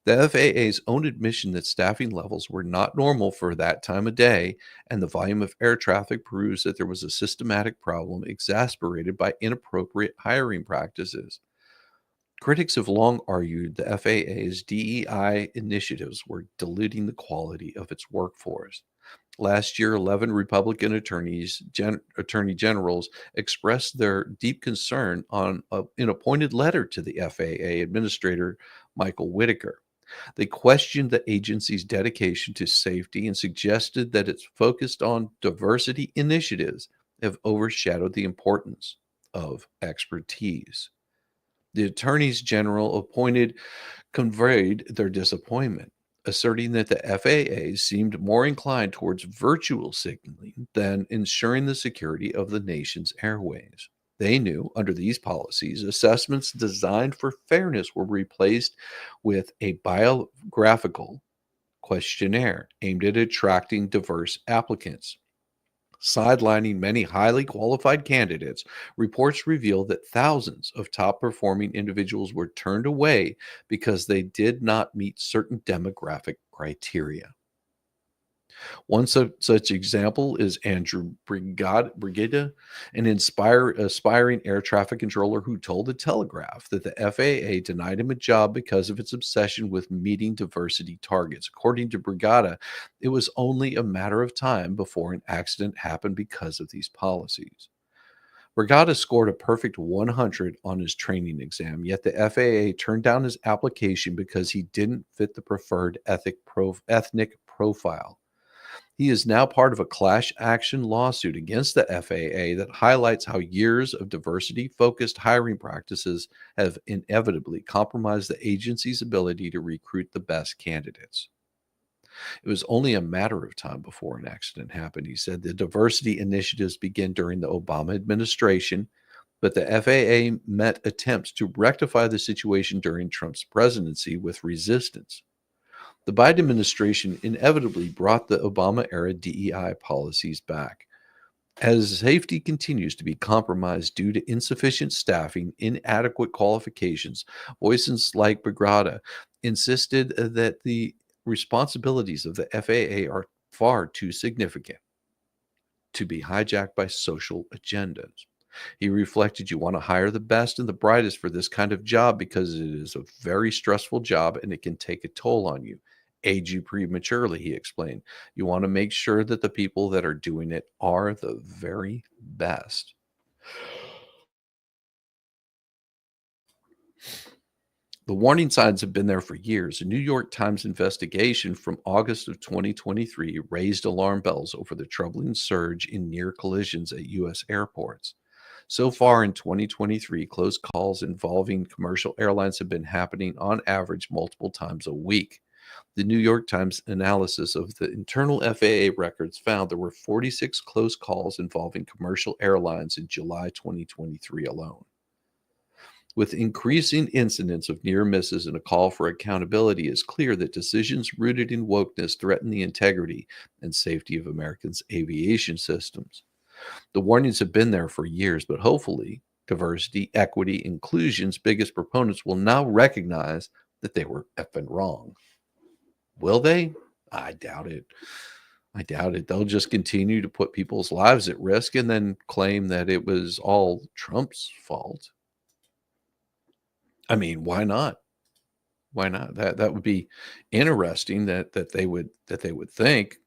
The FAA's own admission that staffing levels were not normal for that time of day and the volume of air traffic proves that there was a systematic problem exacerbated by inappropriate hiring practices. Critics have long argued the FAA's DEI initiatives were diluting the quality of its workforce. Last year, 11 Republican attorney generals expressed their deep concern in a pointed letter to the FAA Administrator Michael Whitaker. They questioned the agency's dedication to safety and suggested that its focus on diversity initiatives have overshadowed the importance of expertise. The attorneys general conveyed their disappointment, asserting that the FAA seemed more inclined towards virtual signaling than ensuring the security of the nation's airways. They knew under these policies, assessments designed for fairness were replaced with a biographical questionnaire aimed at attracting diverse applicants. Sidelining many highly qualified candidates, reports reveal that thousands of top performing individuals were turned away because they did not meet certain demographic criteria. One such example is Andrew Brigida, an aspiring air traffic controller who told The Telegraph that the FAA denied him a job because of its obsession with meeting diversity targets. According to Brigida, it was only a matter of time before an accident happened because of these policies. Brigida scored a perfect 100 on his training exam, yet the FAA turned down his application because he didn't fit the preferred ethnic profile. He is now part of a class action lawsuit against the FAA that highlights how years of diversity-focused hiring practices have inevitably compromised the agency's ability to recruit the best candidates. It was only a matter of time before an accident happened, he said. The diversity initiatives began during the Obama administration, but the FAA met attempts to rectify the situation during Trump's presidency with resistance. The Biden administration inevitably brought the Obama-era DEI policies back. As safety continues to be compromised due to insufficient staffing, inadequate qualifications, voices like Brigida insisted that the responsibilities of the FAA are far too significant to be hijacked by social agendas. He reflected, you want to hire the best and the brightest for this kind of job because it is a very stressful job and it can take a toll on you. age you prematurely, he explained. You want to make sure that the people that are doing it are the very best. The warning signs have been there for years. A New York Times investigation from August of 2023 raised alarm bells over the troubling surge in near collisions at U.S. airports. So far in 2023, close calls involving commercial airlines have been happening on average multiple times a week. The New York Times analysis of the internal FAA records found there were 46 close calls involving commercial airlines in July 2023 alone. With increasing incidents of near misses and a call for accountability, it's clear that decisions rooted in wokeness threaten the integrity and safety of Americans' aviation systems. The warnings have been there for years, but hopefully, diversity, equity, inclusion's biggest proponents will now recognize that they were effing wrong. Will they? I doubt it. I doubt it. They'll just continue to put people's lives at risk and then claim that it was all Trump's fault. I mean, why not? Why not? That would be interesting that they would think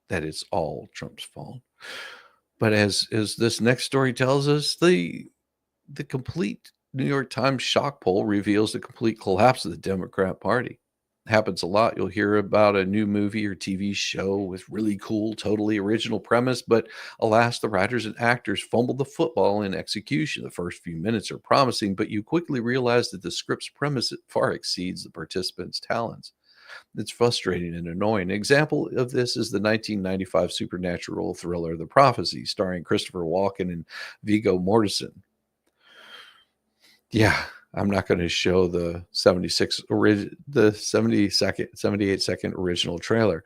that it's all Trump's fault. But as this next story tells us, the complete New York Times shock poll reveals the complete collapse of the Democrat Party. Happens a lot. You'll hear about a new movie or TV show with really cool, totally original premise, but alas, the writers and actors fumbled the football in execution. The first few minutes are promising, but you quickly realize that the script's premise far exceeds the participants' talents. It's frustrating and annoying. An example of this is the 1995 supernatural thriller The Prophecy, starring Christopher Walken and Viggo Mortensen. Yeah, I'm not going to show the 78-second original trailer.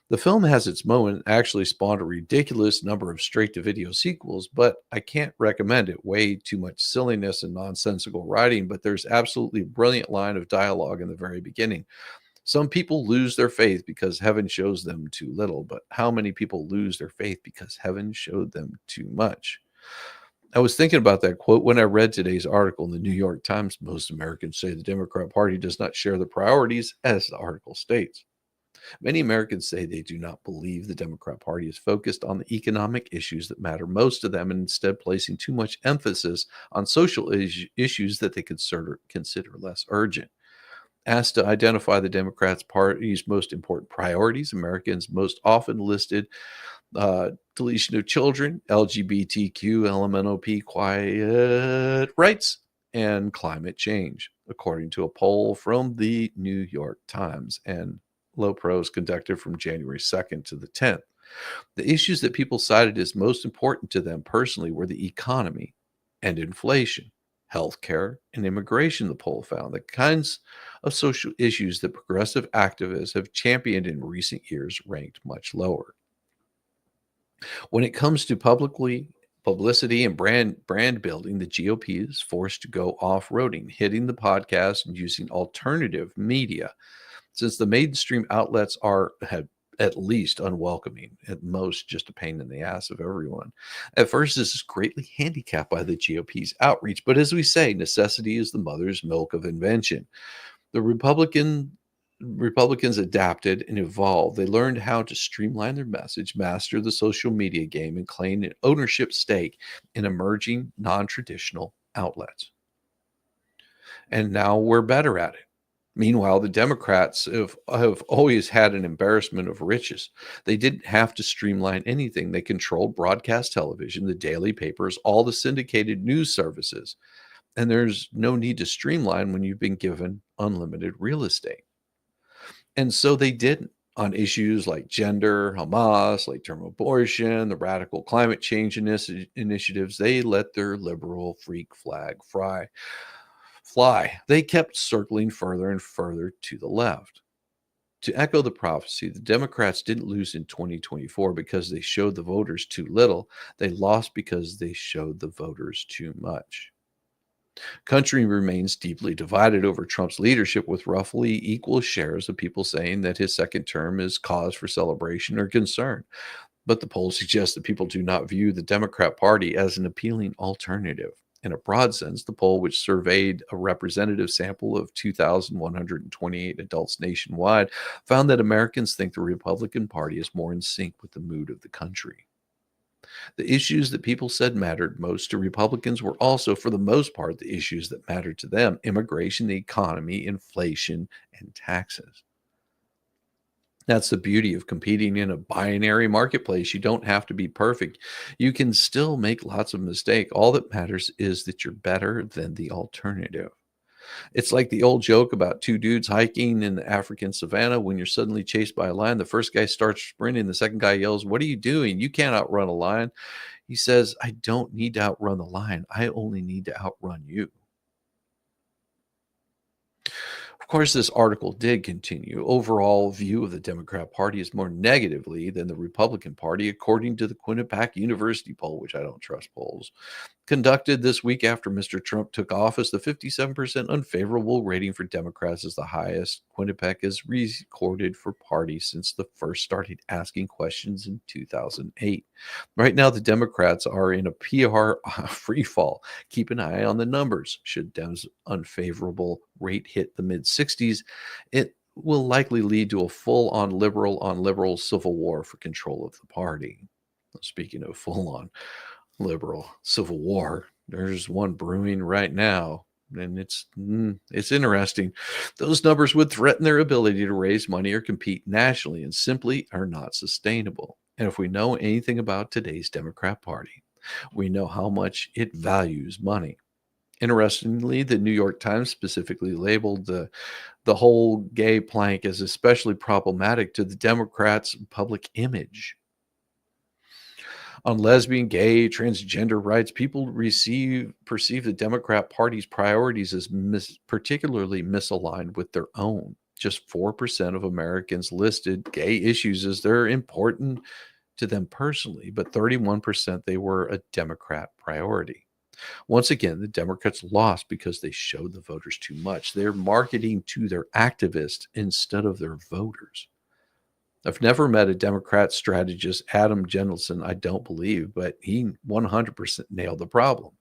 The film has its moment, actually spawned a ridiculous number of straight-to-video sequels, but I can't recommend it. Way too much silliness and nonsensical writing, but there's absolutely a brilliant line of dialogue in the very beginning. Some people lose their faith because heaven shows them too little, but how many people lose their faith because heaven showed them too much? I was thinking about that quote when I read today's article in the New York Times. Most Americans say the Democrat Party does not share the priorities, as the article states. Many Americans say they do not believe the Democrat Party is focused on the economic issues that matter most to them and instead placing too much emphasis on social issues that they consider less urgent. Asked to identify the Democrats' Party's most important priorities, Americans most often listed deletion of children, LGBTQ, LMNOP, quiet rights, and climate change, according to a poll from the New York Times and Low Pros conducted from January 2nd to the 10th. The issues that people cited as most important to them personally were the economy and inflation, healthcare, and immigration, the poll found. The kinds of social issues that progressive activists have championed in recent years ranked much lower. When it comes to publicity and brand building, the GOP is forced to go off-roading, hitting the podcast and using alternative media, since the mainstream outlets have at least unwelcoming, at most just a pain in the ass of everyone. At first, this is greatly handicapped by the GOP's outreach, but as we say, necessity is the mother's milk of invention. The Republicans adapted and evolved. They learned how to streamline their message, master the social media game, and claim an ownership stake in emerging non-traditional outlets. And now we're better at it. Meanwhile, the Democrats have always had an embarrassment of riches. They didn't have to streamline anything. They controlled broadcast television, the daily papers, all the syndicated news services. And there's no need to streamline when you've been given unlimited real estate. And so they didn't on issues like gender, Hamas, late-term abortion, the radical climate change initiatives. They let their liberal freak flag fly. They kept circling further and further to the left. To echo the prophecy, the Democrats didn't lose in 2024 because they showed the voters too little. They lost because they showed the voters too much. Country remains deeply divided over Trump's leadership, with roughly equal shares of people saying that his second term is cause for celebration or concern. But the polls suggest that people do not view the Democrat Party as an appealing alternative. In a broad sense, the poll, which surveyed a representative sample of 2,128 adults nationwide, found that Americans think the Republican Party is more in sync with the mood of the country. The issues that people said mattered most to Republicans were also, for the most part, the issues that mattered to them: immigration, the economy, inflation, and taxes. That's the beauty of competing in a binary marketplace. You don't have to be perfect. You can still make lots of mistakes. All that matters is that you're better than the alternative. It's like the old joke about two dudes hiking in the African savannah. When you're suddenly chased by a lion, the first guy starts sprinting. The second guy yells, "What are you doing? You can't outrun a lion." He says, "I don't need to outrun the lion. I only need to outrun you." Of course, this article did continue. Overall view of the Democrat Party is more negatively than the Republican Party, according to the Quinnipiac University poll, which I don't trust polls, conducted this week after Mr. Trump took office. The 57% unfavorable rating for Democrats is the highest Quinnipiac has recorded for parties since the first started asking questions in 2008. Right now, the Democrats are in a PR free fall. Keep an eye on the numbers. Should Dems' unfavorable rate hit the mid-60s, it will likely lead to a full-on liberal civil war for control of the party. Speaking of full-on liberal civil war, there's one brewing right now, and it's interesting. Those numbers would threaten their ability to raise money or compete nationally and simply are not sustainable. And if we know anything about today's Democrat Party, we know how much it values money. Interestingly, the New York Times specifically labeled the whole gay plank as especially problematic to the Democrats' public image. On lesbian, gay, transgender rights, people perceive the Democrat Party's priorities as particularly misaligned with their own. Just 4% of Americans listed gay issues as they're important to them personally, but 31% they were a Democrat priority. Once again, the Democrats lost because they showed the voters too much. They're marketing to their activists instead of their voters. I've never met a Democrat strategist, Adam Jendelson, I don't believe, but he 100% nailed the problem.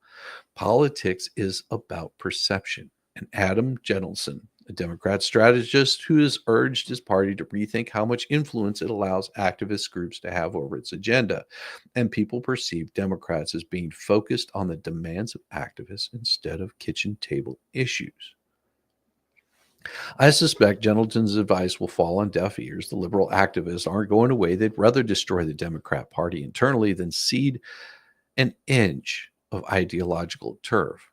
Politics is about perception. And Adam Jendelson, a Democrat strategist who has urged his party to rethink how much influence it allows activist groups to have over its agenda. And people perceive Democrats as being focused on the demands of activists instead of kitchen table issues. I suspect Gentleton's advice will fall on deaf ears. The liberal activists aren't going away. They'd rather destroy the Democrat Party internally than cede an inch of ideological turf.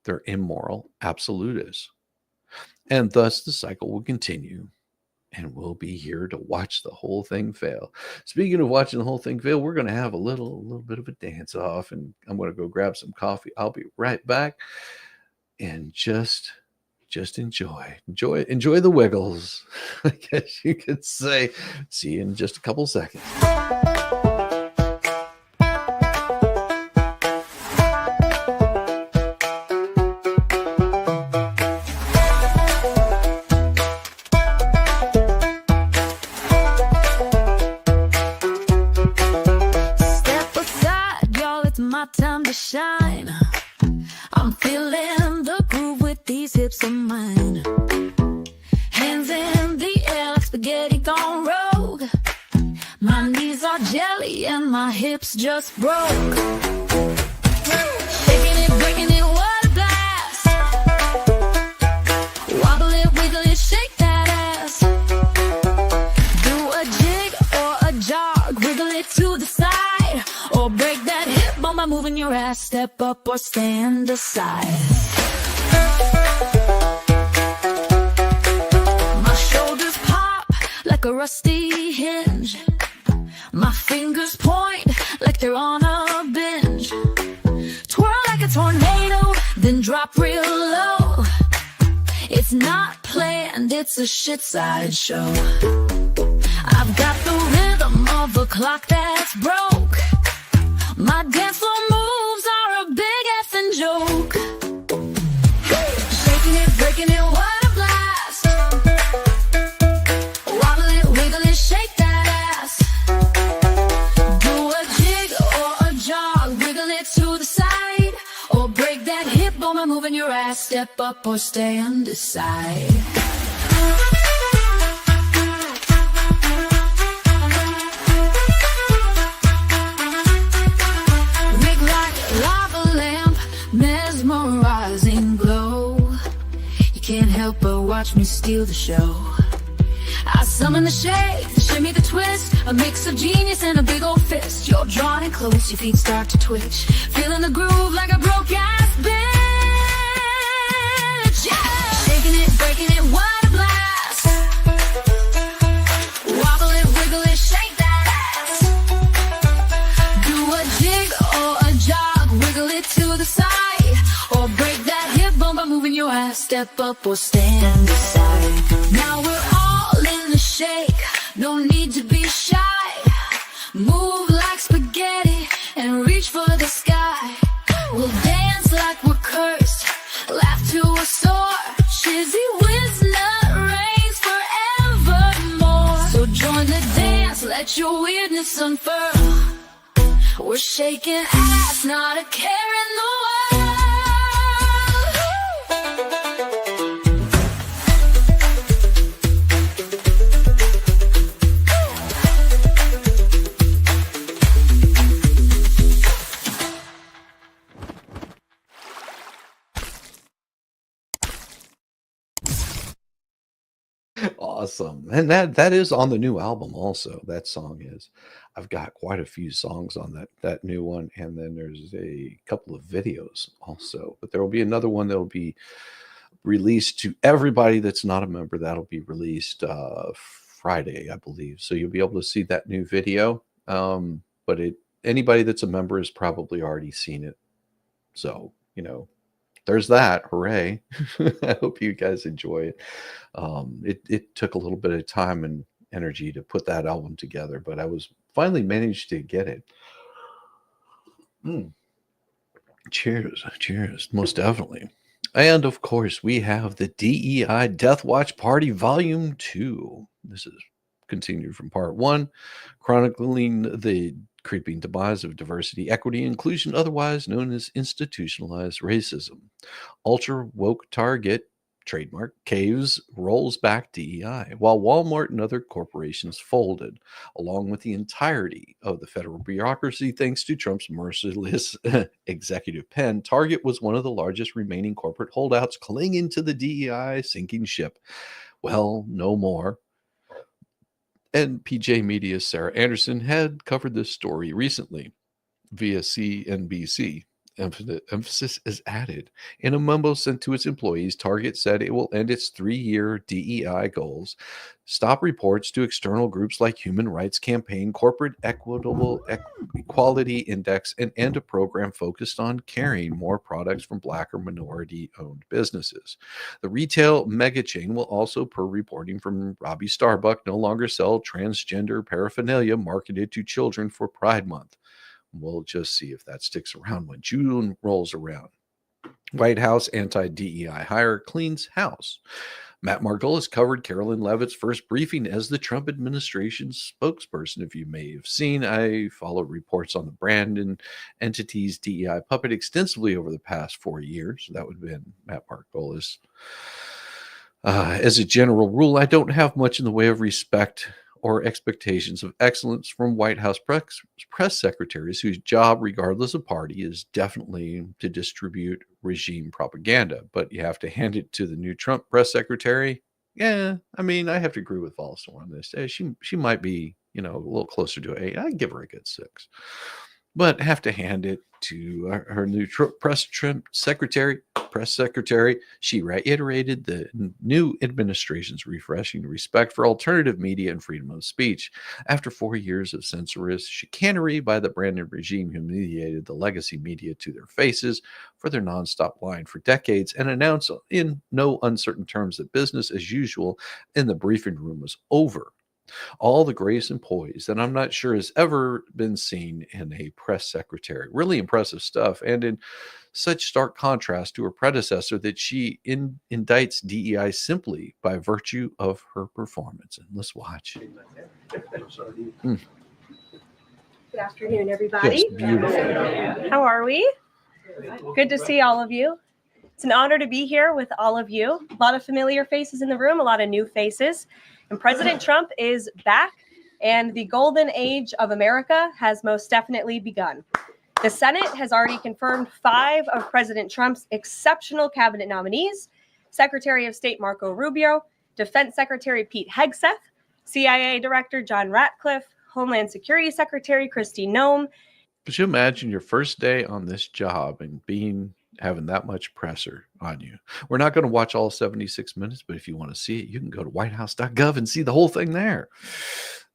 They're immoral absolutists. And thus the cycle will continue, and we'll be here to watch the whole thing fail. Speaking of watching the whole thing fail, we're going to have a little bit of a dance off, and I'm going to go grab some coffee. I'll be right back, and just enjoy the wiggles, I guess you could say. See you in just a couple seconds. Time to shine. I'm feeling the groove with these hips of mine. Hands in the air like spaghetti gone rogue. My knees are jelly and my hips just broke. Shaking it, breaking it, what a blast. Wobble it, wiggle it, shake that ass. Do a jig or a jog, wiggle it to the side, or break that hip bone by moving your ass. Step up or stand aside. My shoulders pop like a rusty hinge. My fingers point like they're on a binge. Twirl like a tornado, then drop real low. It's not planned, it's a shit sideshow. I've got the rhythm of a clock that's broke. My dance floor moves are a big effing joke. Shaking it, breaking it, what a blast. Wobble it, wiggle it, shake that ass. Do a jig or a jog, wiggle it to the side, or break step up or stay undecided. Rig like a lava lamp, mesmerizing glow. You can't help but watch me steal the show. I summon the shake, the shimmy, the twist, a mix of genius and a big old fist. You're drawn in close, your feet start to twitch, feeling the groove like a broke-ass bitch. Yeah! Shaking it, breaking it, what a blast. Wobble it, wiggle it, shake that ass. Do a jig or a jog, wiggle it to the side, or break that hip bone by moving your ass. Step up or stand aside. Now we're all in the shake, no need to be shy. Move like spaghetti and reach for the sky. We'll dance like we're cursed, laugh till we're sore. Chizzy whiz nut reigns forevermore. So join the dance, let your weirdness unfurl. We're shaking ass, not a care in the world. Awesome. And that is on the new album also. That song is. I've got quite a few songs on that new one, and then there's a couple of videos also. But there will be another one that will be released to everybody that's not a member. That'll be released Friday, I believe. So you'll be able to see that new video. But anybody that's a member has probably already seen it. So, there's that. Hooray. I hope you guys enjoy it. It took a little bit of time and energy to put that album together, but I was finally managed to get it. Cheers. Cheers. Most definitely. And of course, we have the DEI Death Watch Party Volume 2. This is continued from Part 1, chronicling the creeping demise of diversity, equity, inclusion, otherwise known as institutionalized racism. Ultra woke Target, trademark, caves, rolls back DEI, while Walmart and other corporations folded, along with the entirety of the federal bureaucracy. Thanks to Trump's merciless executive pen, Target was one of the largest remaining corporate holdouts clinging to the DEI sinking ship. Well, no more. And PJ Media's Sarah Anderson had covered this story recently via CNBC. Emphasis is added. In a memo sent to its employees, Target said it will end its 3-year DEI goals, stop reports to external groups like Human Rights Campaign, Corporate Equality Index, and end a program focused on carrying more products from Black or minority-owned businesses. The retail mega chain will also, per reporting from Robbie Starbuck, no longer sell transgender paraphernalia marketed to children for Pride Month. We'll just see if that sticks around when June rolls around. White House anti-DEI hire cleans house. Matt Margolis covered Carolyn Leavitt's first briefing as the Trump administration's spokesperson. If you may have seen, I followed reports on the brand and entity's DEI puppet extensively over the past 4 years. That would have been Matt Margolis. As a general rule, I don't have much in the way of respect or expectations of excellence from White House press secretaries whose job, regardless of party, is definitely to distribute regime propaganda. But you have to hand it to the new Trump press secretary. Yeah, I mean, I have to agree with Volsor on this. She might be, a little closer to an 8. I'd give her a good 6. But have to hand it to her new press secretary. She reiterated the new administration's refreshing respect for alternative media and freedom of speech. After 4 years of censorious chicanery by the Brandon regime, humiliated the legacy media to their faces for their nonstop lying for decades, and announced in no uncertain terms that business as usual in the briefing room was over. All the grace and poise that I'm not sure has ever been seen in a press secretary. Really impressive stuff, and in such stark contrast to her predecessor that she indicts DEI simply by virtue of her performance. And let's watch. Good afternoon, everybody. Just beautiful. How are we? Good to see all of you. It's an honor to be here with all of you. A lot of familiar faces in the room, a lot of new faces. And President Trump is back, and the golden age of America has most definitely begun. The Senate has already confirmed 5 of President Trump's exceptional cabinet nominees: Secretary of State Marco Rubio, Defense Secretary Pete Hegseth, CIA Director John Ratcliffe, Homeland Security Secretary Kristi Noem. Could you imagine your first day on this job and having that much pressure on you? We're not going to watch all 76 minutes, but if you want to see it, you can go to whitehouse.gov and see the whole thing there.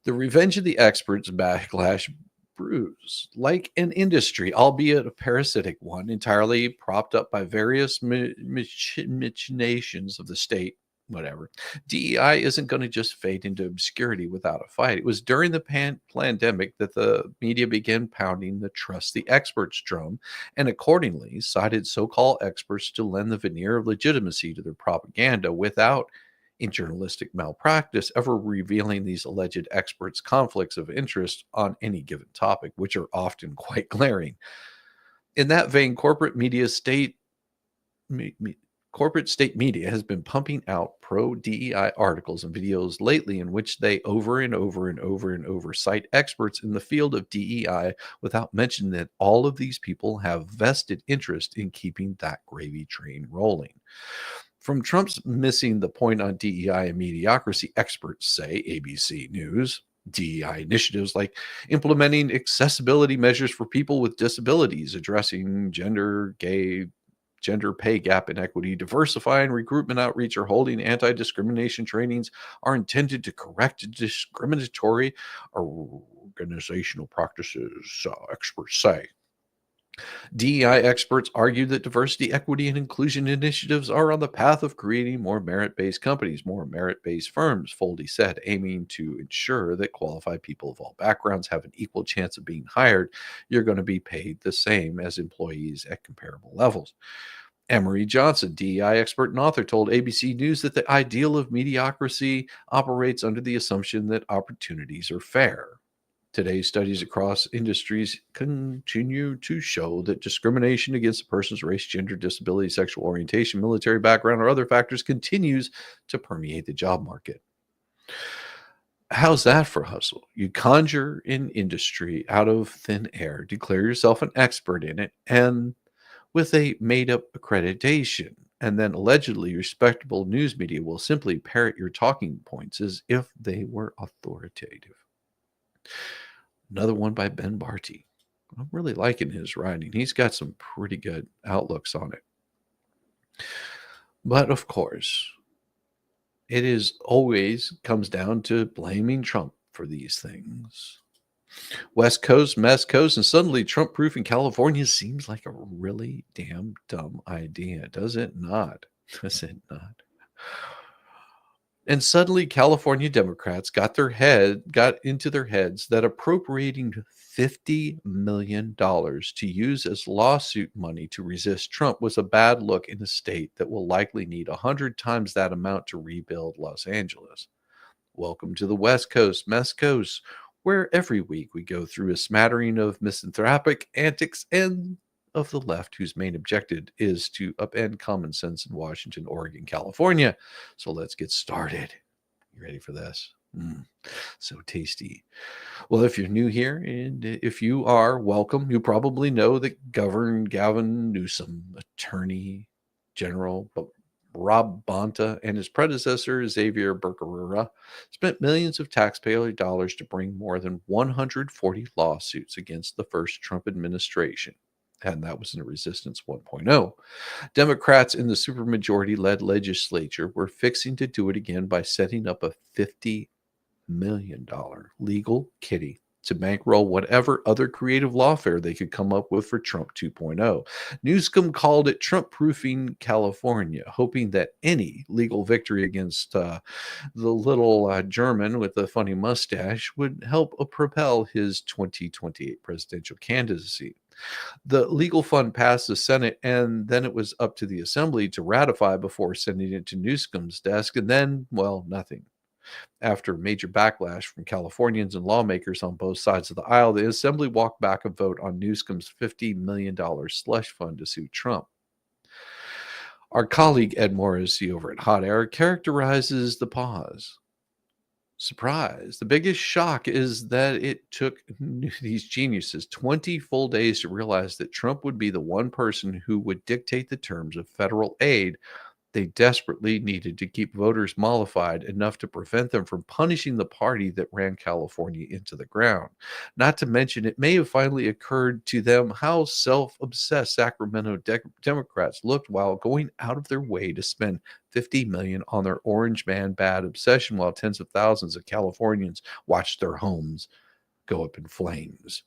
The revenge of the experts backlash brews like an industry, albeit a parasitic one, entirely propped up by various machinations of the state. Whatever. DEI isn't going to just fade into obscurity without a fight. It was during the pandemic that the media began pounding the trust the experts drum, and accordingly cited so-called experts to lend the veneer of legitimacy to their propaganda without, in journalistic malpractice, ever revealing these alleged experts' conflicts of interest on any given topic, which are often quite glaring. In that vein, corporate state media has been pumping out pro-DEI articles and videos lately in which they over and over cite experts in the field of DEI without mentioning that all of these people have vested interest in keeping that gravy train rolling. From Trump's missing the point on DEI and mediocrity, experts say, ABC News, DEI initiatives like implementing accessibility measures for people with disabilities, addressing gender pay gap inequity, diversifying recruitment outreach, or holding anti-discrimination trainings are intended to correct discriminatory organizational practices, experts say. DEI experts argue that diversity, equity, and inclusion initiatives are on the path of creating more merit-based companies, more merit-based firms, Foldy said, aiming to ensure that qualified people of all backgrounds have an equal chance of being hired. You're going to be paid the same as employees at comparable levels. Emery Johnson, DEI expert and author, told ABC News that the ideal of mediocrity operates under the assumption that opportunities are fair. Today's studies across industries continue to show that discrimination against a person's race, gender, disability, sexual orientation, military background, or other factors continues to permeate the job market. How's that for hustle? You conjure an industry out of thin air, declare yourself an expert in it, and with a made-up accreditation, and then allegedly respectable news media will simply parrot your talking points as if they were authoritative. Another one by Ben Barty. I'm really liking his writing. He's got some pretty good outlooks on it. But of course, it is always comes down to blaming Trump for these things. West Coast, Mess Coast, and suddenly Trump-proof in California seems like a really damn dumb idea, does it not? Does it not? And suddenly California Democrats got into their heads that appropriating $50 million to use as lawsuit money to resist Trump was a bad look in a state that will likely need 100 times that amount to rebuild Los Angeles. Welcome to the West Coast, Mess Coast, where every week we go through a smattering of misanthropic antics and of the left, whose main objective is to upend common sense in Washington, Oregon, California. So let's get started. You ready for this? So tasty. Well, if you're new here, and if you are, welcome. You probably know that Governor Gavin Newsom, Attorney General Rob Bonta, and his predecessor, Xavier Becerra, spent millions of taxpayer dollars to bring more than 140 lawsuits against the first Trump administration. And that was in Resistance 1.0. Democrats in the supermajority-led legislature were fixing to do it again by setting up a $50 million legal kitty to bankroll whatever other creative lawfare they could come up with for Trump 2.0. Newsom called it Trump-proofing California, hoping that any legal victory against the little German with the funny mustache would help propel his 2028 presidential candidacy. The legal fund passed the Senate, and then it was up to the Assembly to ratify before sending it to Newsom's desk, and then, well, nothing. After major backlash from Californians and lawmakers on both sides of the aisle, the Assembly walked back a vote on Newsom's $50 million slush fund to sue Trump. Our colleague Ed Morrissey over at Hot Air characterizes the pause. Surprise. The biggest shock is that it took these geniuses 20 full days to realize that Trump would be the one person who would dictate the terms of federal aid they desperately needed to keep voters mollified enough to prevent them from punishing the party that ran California into the ground. Not to mention, it may have finally occurred to them how self-obsessed Sacramento Democrats looked while going out of their way to spend $50 million on their orange man bad obsession while tens of thousands of Californians watched their homes go up in flames.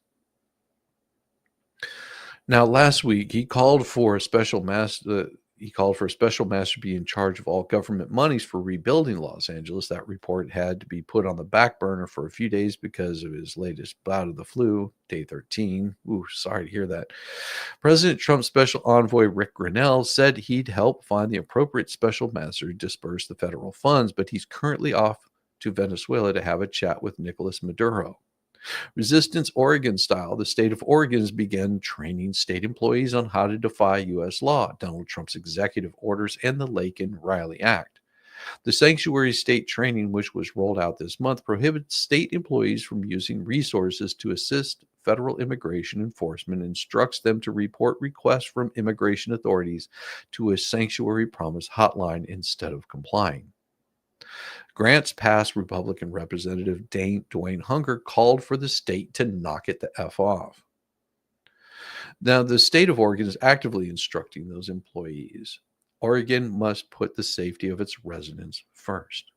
Now, last week, he called for a special master to be in charge of all government monies for rebuilding Los Angeles. That report had to be put on the back burner for a few days because of his latest bout of the flu, day 13. Ooh, sorry to hear that. President Trump's special envoy, Rick Grinnell, said he'd help find the appropriate special master to disperse the federal funds, but he's currently off to Venezuela to have a chat with Nicolas Maduro. Resistance Oregon style, the state of Oregon has begun training state employees on how to defy U.S. law, Donald Trump's executive orders, and the Laken-Riley Act. The sanctuary state training, which was rolled out this month, prohibits state employees from using resources to assist federal immigration enforcement and instructs them to report requests from immigration authorities to a sanctuary promise hotline instead of complying. Grants past Republican Representative Dwayne Hunter called for the state to knock it the F off. Now, the state of Oregon is actively instructing those employees. Oregon must put the safety of its residents first.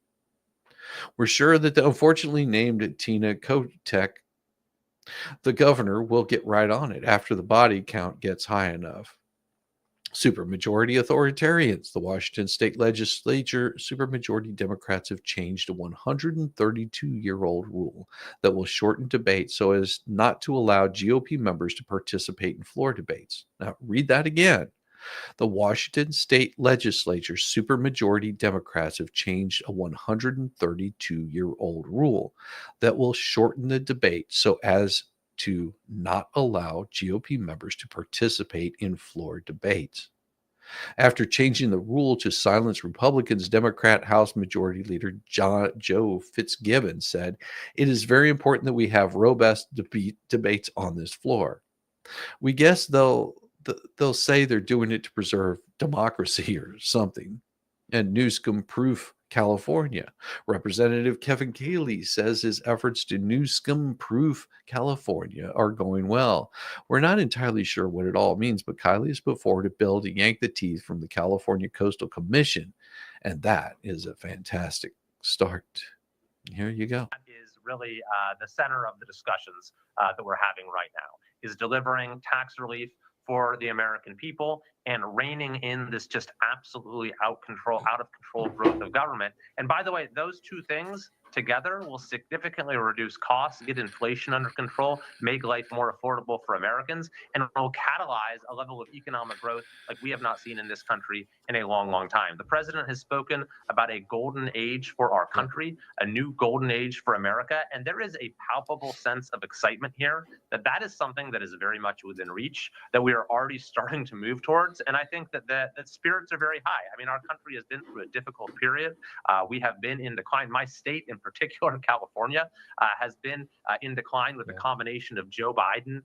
We're sure that the unfortunately named Tina Kotek, the governor, will get right on it after the body count gets high enough. Supermajority authoritarians. The Washington state legislature, supermajority Democrats have changed a 132-year-old rule that will shorten debate so as not to allow GOP members to participate in floor debates. Now, read that again. The Washington state legislature, supermajority Democrats have changed a 132-year-old rule that will shorten the debate so as to not allow GOP members to participate in floor debates. After changing the rule to silence Republicans, Democrat House Majority Leader Joe Fitzgibbon said, "It is very important that we have robust debates on this floor. We guess they'll say they're doing it to preserve democracy or something." And Newsom-proof California. Representative Kevin Cayley says his efforts to Newsom-proof California are going well. We're not entirely sure what it all means, but Cayley has put forward a bill to yank the teeth from the California Coastal Commission, and that is a fantastic start. Here you go. That is really the center of the discussions that we're having right now, is delivering tax relief for the American people and reining in this just absolutely out of control growth of government. And by the way, those two things together will significantly reduce costs, get inflation under control, make life more affordable for Americans, and will catalyze a level of economic growth like we have not seen in this country in a long, long time. The president has spoken about a golden age for our country, a new golden age for America, and there is a palpable sense of excitement here that is something that is very much within reach, that we are already starting to move towards. And I think that spirits are very high. I mean, our country has been through a difficult period. We have been in decline. My state in particular, California, has been in decline with a combination of Joe Biden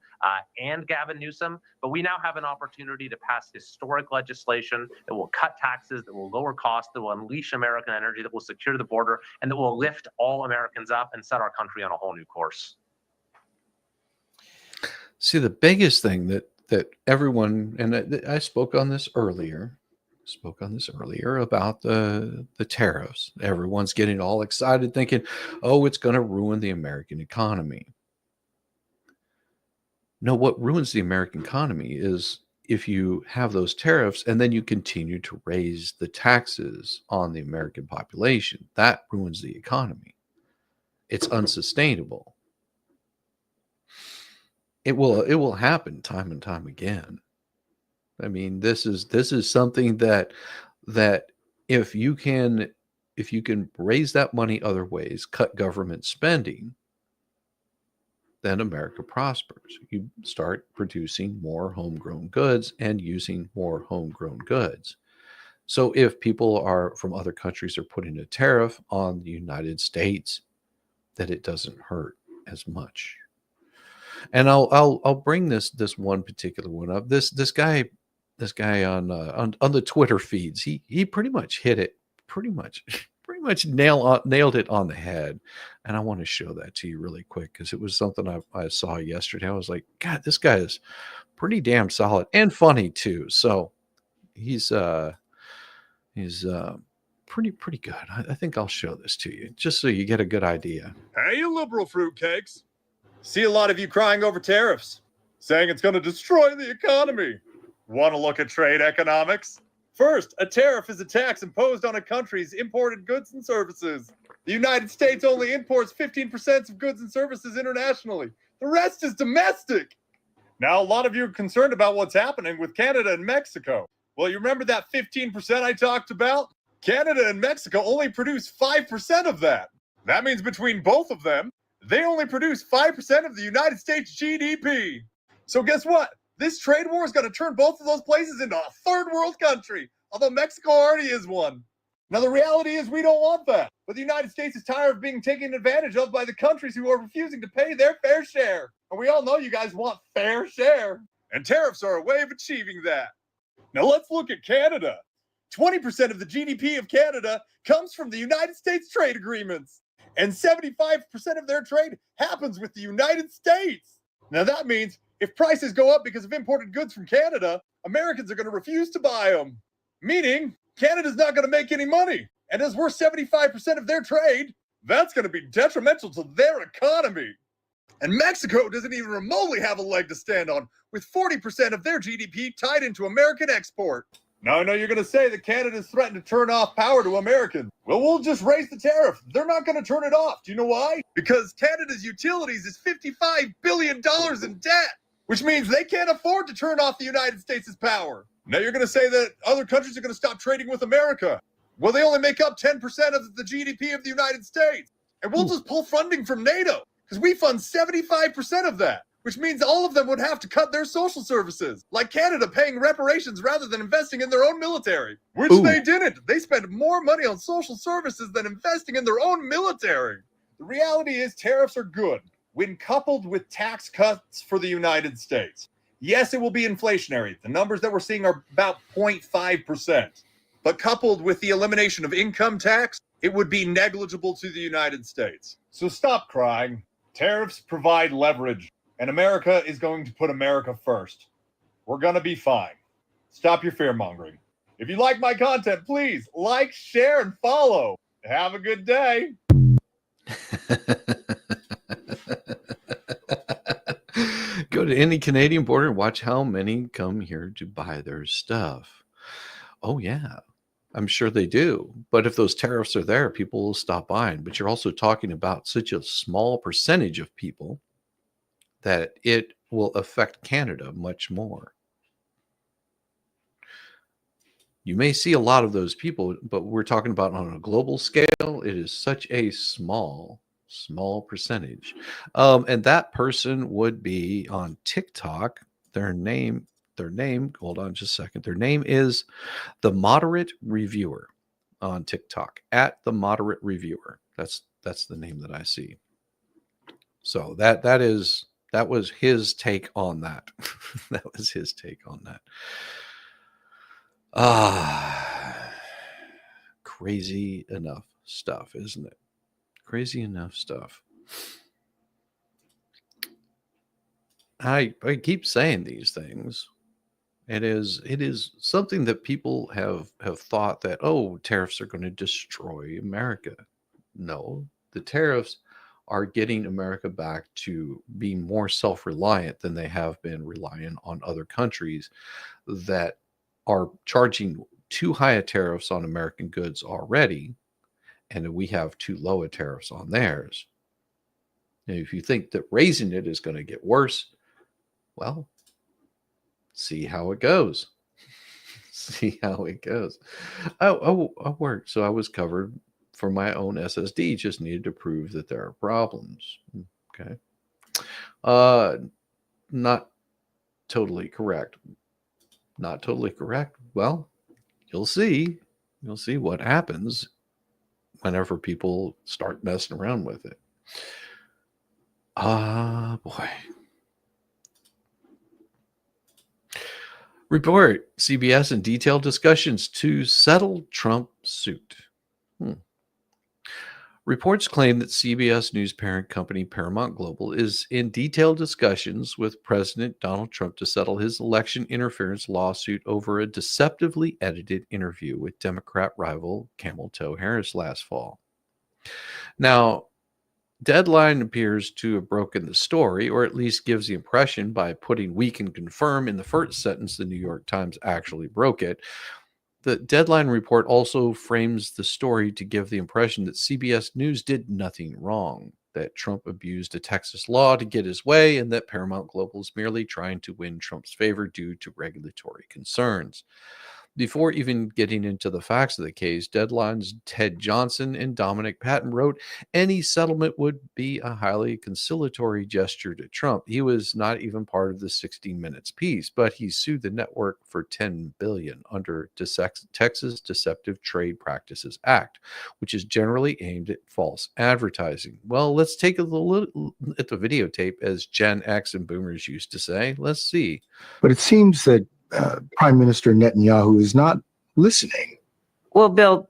and Gavin Newsom. But we now have an opportunity to pass historic legislation that will cut taxes, that will lower costs, that will unleash American energy, that will secure the border, and that will lift all Americans up and set our country on a whole new course. See, the biggest thing that everyone, and I spoke on this earlier about the tariffs. Everyone's getting all excited thinking, oh, it's going to ruin the American economy. No, what ruins the American economy is if you have those tariffs and then you continue to raise the taxes on the American population. That ruins the economy. It's unsustainable. It will happen time and time again. I mean, this is something that if you can raise that money other ways, cut government spending, then America prospers. You start producing more homegrown goods and using more homegrown goods. So if people are from other countries are putting a tariff on the United States, that it doesn't hurt as much. And I'll bring this one particular one up. This guy on the Twitter feeds, he pretty much hit it pretty much nailed it on the head. And I want to show that to you really quick because it was something I saw yesterday. I was like, God, this guy is pretty damn solid and funny too. So he's pretty good. I think I'll show this to you just so you get a good idea. Hey, you liberal fruitcakes. See a lot of you crying over tariffs, saying it's going to destroy the economy. Want to look at trade economics? First, a tariff is a tax imposed on a country's imported goods and services. The United States only imports 15% of goods and services internationally. The rest is domestic. Now, a lot of you are concerned about what's happening with Canada and Mexico. Well, you remember that 15% I talked about? Canada and Mexico only produce 5% of that. That means between both of them, they only produce 5% of the United States GDP. So guess what? This trade war is going to turn both of those places into a third world country, although Mexico already is one. Now, the reality is we don't want that. But the United States is tired of being taken advantage of by the countries who are refusing to pay their fair share. And we all know you guys want fair share. And tariffs are a way of achieving that. Now, let's look at Canada. 20% of the GDP of Canada comes from the United States trade agreements. And 75% of their trade happens with the United States. Now, that means if prices go up because of imported goods from Canada, Americans are going to refuse to buy them. Meaning, Canada's not going to make any money. And as we're 75% of their trade, that's going to be detrimental to their economy. And Mexico doesn't even remotely have a leg to stand on, with 40% of their GDP tied into American export. Now, I know you're going to say that Canada's threatened to turn off power to Americans. Well, we'll just raise the tariff. They're not going to turn it off. Do you know why? Because Canada's utilities is $55 billion in debt, which means they can't afford to turn off the United States' power. Now, you're going to say that other countries are going to stop trading with America. Well, they only make up 10% of the GDP of the United States. And we'll just pull funding from NATO because we fund 75% of that, which means all of them would have to cut their social services, like Canada paying reparations rather than investing in their own military, which they didn't. They spend more money on social services than investing in their own military. The reality is tariffs are good when coupled with tax cuts for the United States. Yes, it will be inflationary. The numbers that we're seeing are about 0.5%. But coupled with the elimination of income tax, it would be negligible to the United States. So stop crying. Tariffs provide leverage. And America is going to put America first. We're going to be fine. Stop your fear-mongering. If you like my content, please like, share, and follow. Have a good day. Go to any Canadian border and watch how many come here to buy their stuff. Oh, yeah. I'm sure they do. But if those tariffs are there, people will stop buying. But you're also talking about such a small percentage of people that it will affect Canada much more. You may see a lot of those people, but we're talking about on a global scale, it is such a small percentage. And that person would be on TikTok. Their name, hold on just a second. Their name is The Moderate Reviewer on TikTok, at The Moderate Reviewer. That's the name that I see. So that was his take on that. That was his take on that. Crazy enough stuff, isn't it? Crazy enough stuff. I keep saying these things. It is something that people have thought that, oh, tariffs are going to destroy America. No, the tariffs are getting America back to being more self-reliant than they have been relying on other countries that are charging too high a tariffs on American goods already, and we have too low a tariffs on theirs. And if you think that raising it is going to get worse, well, see how it goes. See how it goes. I worked, so I was covered for my own SSD. Just needed to prove that there are problems. Okay. Not totally correct. Not totally correct. Well, you'll see. You'll see what happens whenever people start messing around with it. Ah, boy. Report CBS in detailed discussions to settle Trump suit. Reports claim that CBS News parent company Paramount Global is in detailed discussions with President Donald Trump to settle his election interference lawsuit over a deceptively edited interview with Democrat rival Camel Toe Harris last fall. Now, Deadline appears to have broken the story, or at least gives the impression by putting "we can confirm" in the first sentence the New York Times actually broke it. The Deadline report also frames the story to give the impression that CBS News did nothing wrong, that Trump abused a Texas law to get his way, and that Paramount Global is merely trying to win Trump's favor due to regulatory concerns. Before even getting into the facts of the case, Deadline's Ted Johnson and Dominic Patton wrote any settlement would be a highly conciliatory gesture to Trump. He was not even part of the 60 Minutes piece, but he sued the network for $10 billion under Texas Deceptive Trade Practices Act, which is generally aimed at false advertising. Well, let's take a look at the videotape, as Gen X and boomers used to say. Let's see. But it seems that Prime Minister Netanyahu is not listening. Well, Bill,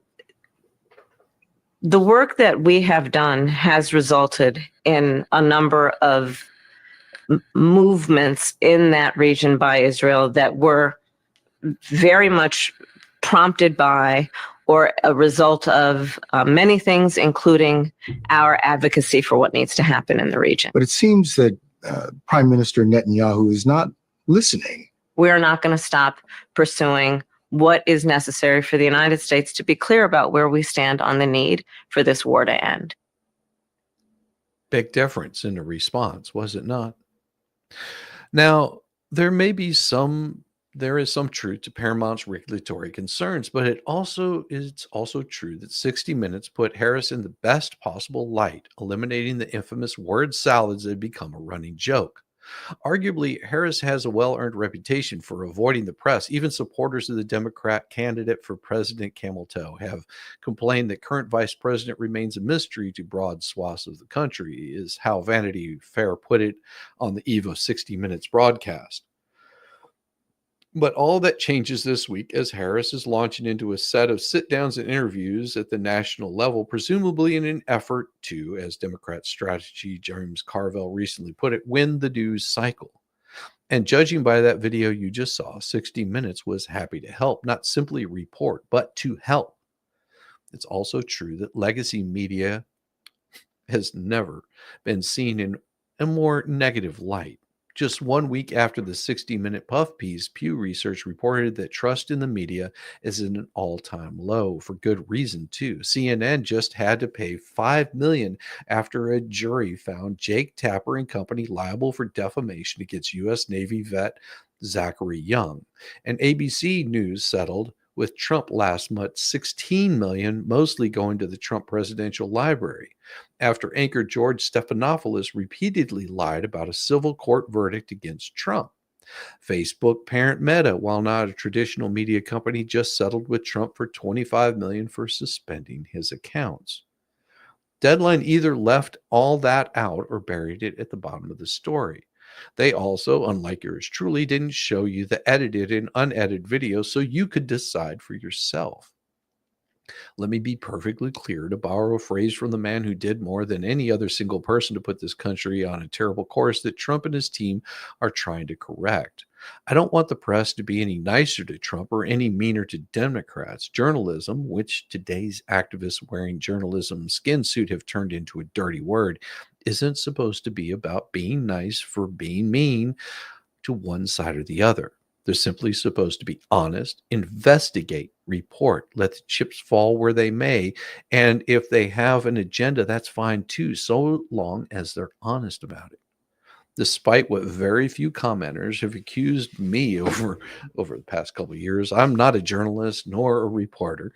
the work that we have done has resulted in a number of movements in that region by Israel that were very much prompted by or a result of many things, including our advocacy for what needs to happen in the region. But it seems that Prime Minister Netanyahu is not listening. We're not going to stop pursuing what is necessary for the United States to be clear about where we stand on the need for this war to end. Big difference in the response, was it not? Now, there is some truth to Paramount's regulatory concerns, but it's also true that 60 Minutes put Harris in the best possible light, eliminating the infamous word salads that had become a running joke. Arguably, Harris has a well-earned reputation for avoiding the press. Even supporters of the Democrat candidate for president, Camel Toe, have complained that current vice president remains a mystery to broad swaths of the country, is how Vanity Fair put it on the eve of 60 Minutes broadcast. But all that changes this week as Harris is launching into a set of sit-downs and interviews at the national level, presumably in an effort to, as Democrat strategy James Carville recently put it, win the news cycle. And judging by that video you just saw, 60 Minutes was happy to help, not simply report, but to help. It's also true that legacy media has never been seen in a more negative light. Just 1 week after the 60-minute puff piece, Pew Research reported that trust in the media is at an all-time low, for good reason, too. CNN just had to pay $5 million after a jury found Jake Tapper and company liable for defamation against U.S. Navy vet Zachary Young. And ABC News settled with Trump last month, $16 million, mostly going to the Trump Presidential Library, after anchor George Stephanopoulos repeatedly lied about a civil court verdict against Trump. Facebook parent Meta, while not a traditional media company, just settled with Trump for $25 million for suspending his accounts. Deadline either left all that out or buried it at the bottom of the story. They also, unlike yours truly, didn't show you the edited and unedited video so you could decide for yourself. Let me be perfectly clear, to borrow a phrase from the man who did more than any other single person to put this country on a terrible course that Trump and his team are trying to correct. I don't want the press to be any nicer to Trump or any meaner to Democrats. Journalism, which today's activists wearing journalism skin suit have turned into a dirty word, isn't supposed to be about being nice for being mean to one side or the other. They're simply supposed to be honest, investigate, report, let the chips fall where they may. And if they have an agenda, that's fine too, so long as they're honest about it. Despite what very few commenters have accused me over the past couple of years, I'm not a journalist nor a reporter.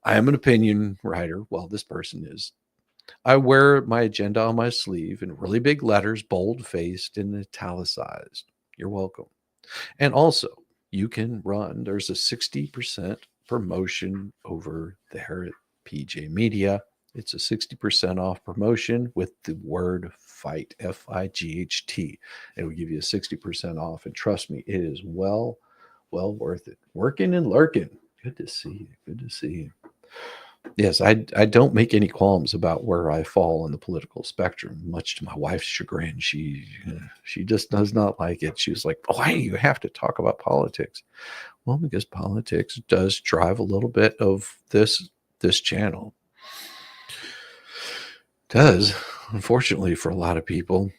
I am an opinion writer. Well, this person is. I wear my agenda on my sleeve in really big letters, bold-faced and italicized. You're welcome. And also, you can run. There's a 60% promotion over there at PJ Media. It's a 60% off promotion with the word fight, FIGHT. It will give you a 60% off. And trust me, it is well worth it. Working and lurking. Good to see you. Good to see you. Yes, I don't make any qualms about where I fall on the political spectrum, much to my wife's chagrin. She just does not like it. She was like, why do you have to talk about politics? Well, because politics does drive a little bit of this channel. Does, unfortunately, for a lot of people.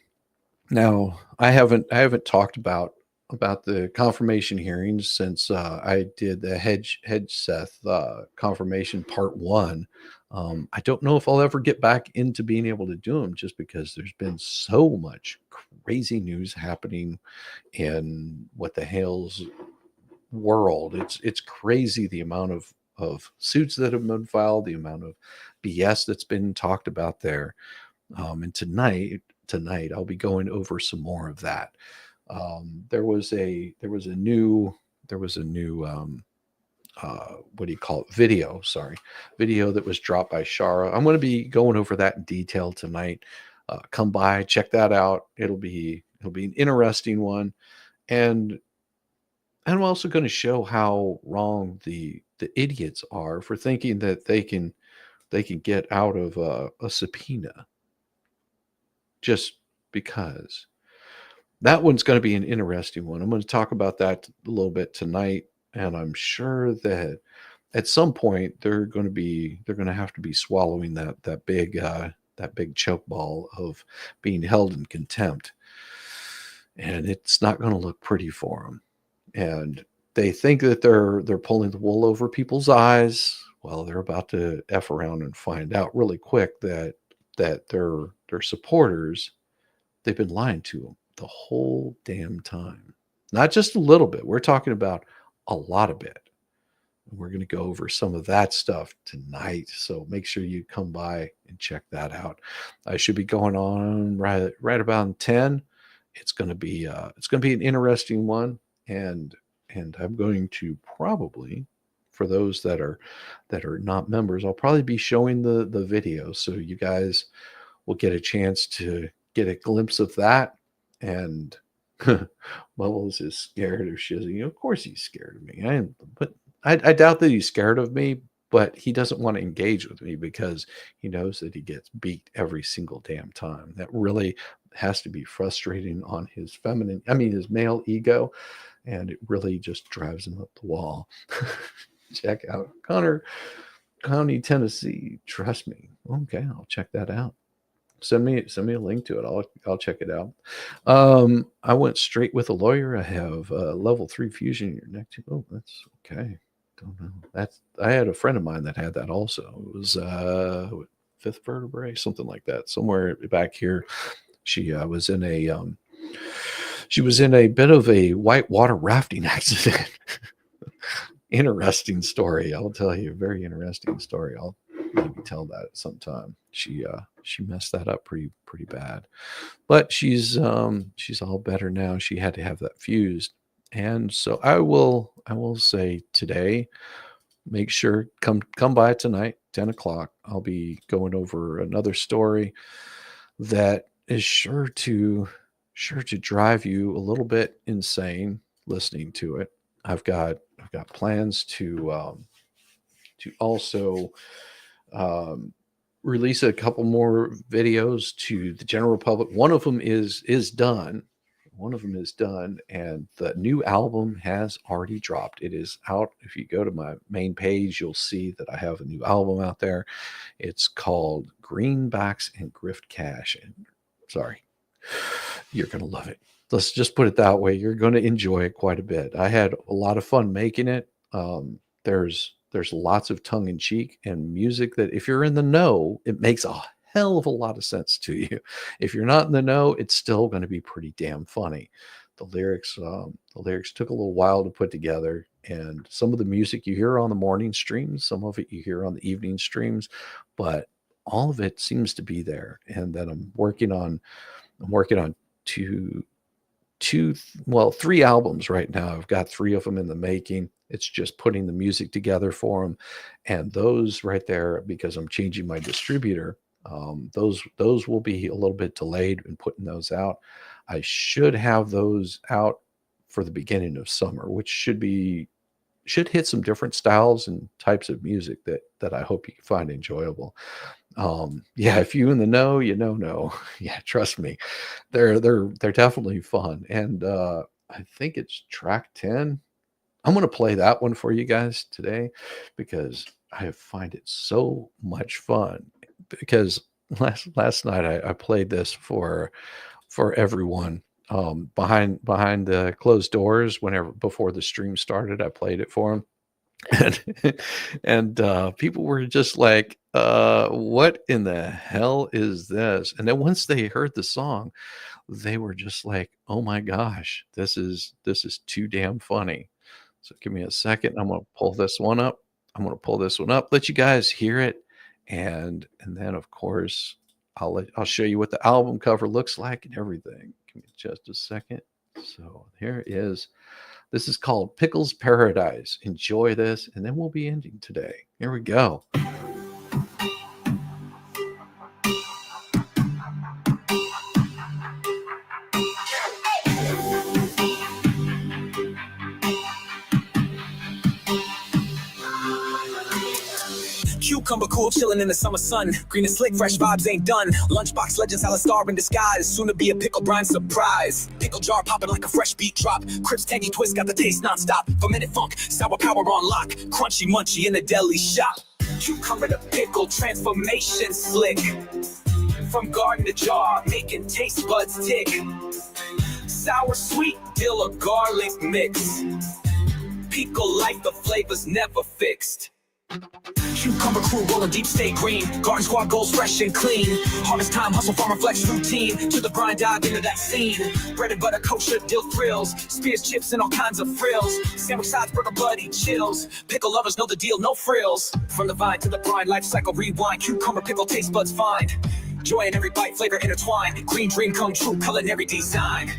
Now, I haven't talked about the confirmation hearings since I did the Hedgeseth confirmation part 1. I don't know if I'll ever get back into being able to do them, just because there's been so much crazy news happening in what the hell's world. It's crazy, the amount of suits that have been filed, the amount of BS that's been talked about there. And tonight I'll be going over some more of that. There was a new what do you call it? Video that was dropped by Shara. I'm going to be going over that in detail tonight. Come by, check that out. It'll be an interesting one, and I'm also going to show how wrong the idiots are for thinking that they can get out of a subpoena just because. That one's going to be an interesting one. I'm going to talk about that a little bit tonight, and I'm sure that at some point they're going to have to be swallowing that big choke ball of being held in contempt, and it's not going to look pretty for them. And they think that they're pulling the wool over people's eyes. Well, they're about to F around and find out really quick that their supporters, they've been lying to them the whole damn time. Not just a little bit. We're talking about a lot of it. We're going to go over some of that stuff tonight. So make sure you come by and check that out. I should be going on right about 10. It's going to be an interesting one. And I'm going to probably, for those that are not members, I'll probably be showing the video, so you guys will get a chance to get a glimpse of that. And Bubbles is scared of Shizzy. Of course he's scared of me. But I doubt that he's scared of me, but he doesn't want to engage with me because he knows that he gets beat every single damn time. That really has to be frustrating on his his male ego, and it really just drives him up the wall. Check out Connor County, Tennessee. Trust me. Okay, I'll check that out. Send me a link to it. I'll check it out. I went straight with a lawyer. I have level 3 fusion in your neck too. Oh, that's okay. Don't know. I had a friend of mine that had that also. It was fifth vertebrae, something like that, somewhere back here. She was in a bit of a whitewater rafting accident. Interesting story. I'll tell you, very interesting story. I'll maybe tell that at some time. She messed that up pretty bad, but she's all better now. She had to have that fused, and so I will say today, make sure come by tonight, 10 o'clock. I'll be going over another story that is sure to drive you a little bit insane listening to it. I've got plans to also release a couple more videos to the general public. One of them is done. And the new album has already dropped. It is out. If you go to my main page, you'll see that I have a new album out there. It's called Greenbacks and Grift Cash. And sorry, you're going to love it. Let's just put it that way. You're going to enjoy it quite a bit. I had a lot of fun making it. There's lots of tongue in cheek and music that if you're in the know, it makes a hell of a lot of sense to you. If you're not in the know, it's still going to be pretty damn funny. The lyrics took a little while to put together, and some of the music you hear on the morning streams, some of it you hear on the evening streams, but all of it seems to be there. And then I'm working on three albums right now. I've got 3 of them in the making. It's just putting the music together for them. And those right there, because I'm changing my distributor, those will be a little bit delayed in putting those out. I should have those out for the beginning of summer, which should hit some different styles and types of music that I hope you find enjoyable. If you in the know, no. Yeah, trust me, they're definitely fun. And I think it's track 10. I'm going to play that one for you guys today because I find it so much fun. Because last night I played this for everyone behind the closed doors. Before the stream started, I played it for them, and people were just like, "What in the hell is this?" And then once they heard the song, they were just like, "Oh my gosh, this is too damn funny." So give me a second. I'm going to pull this one up. Let you guys hear it. And then of course, I'll show you what the album cover looks like and everything. Give me just a second. So here it is. This is called Pickles Paradise. Enjoy this. And then we'll be ending today. Here we go. Cucumber cool, chilling in the summer sun. Green and slick, fresh vibes ain't done. Lunchbox legends, salad star in disguise. Soon to be a pickle brine surprise. Pickle jar popping like a fresh beat drop. Crips tangy twist, got the taste non-stop. Fermented funk, sour power on lock. Crunchy munchy in the deli shop. Cucumber to pickle, transformation slick. From garden to jar, making taste buds tick. Sour, sweet, dill or garlic mix. Pickle life, the flavor's never fixed. Cucumber crew rolling deep, stay green. Garden squad goals fresh and clean. Harvest time, hustle, farmer flex routine. To the brine, dive into that scene. Bread and butter, kosher, dill thrills. Spears, chips, and all kinds of frills. Sandwich sides, burger, buddy, chills. Pickle lovers know the deal, no frills. From the vine to the brine, life cycle rewind. Cucumber pickle taste buds find. Joy in every bite, flavor intertwined. Green dream come true, culinary design.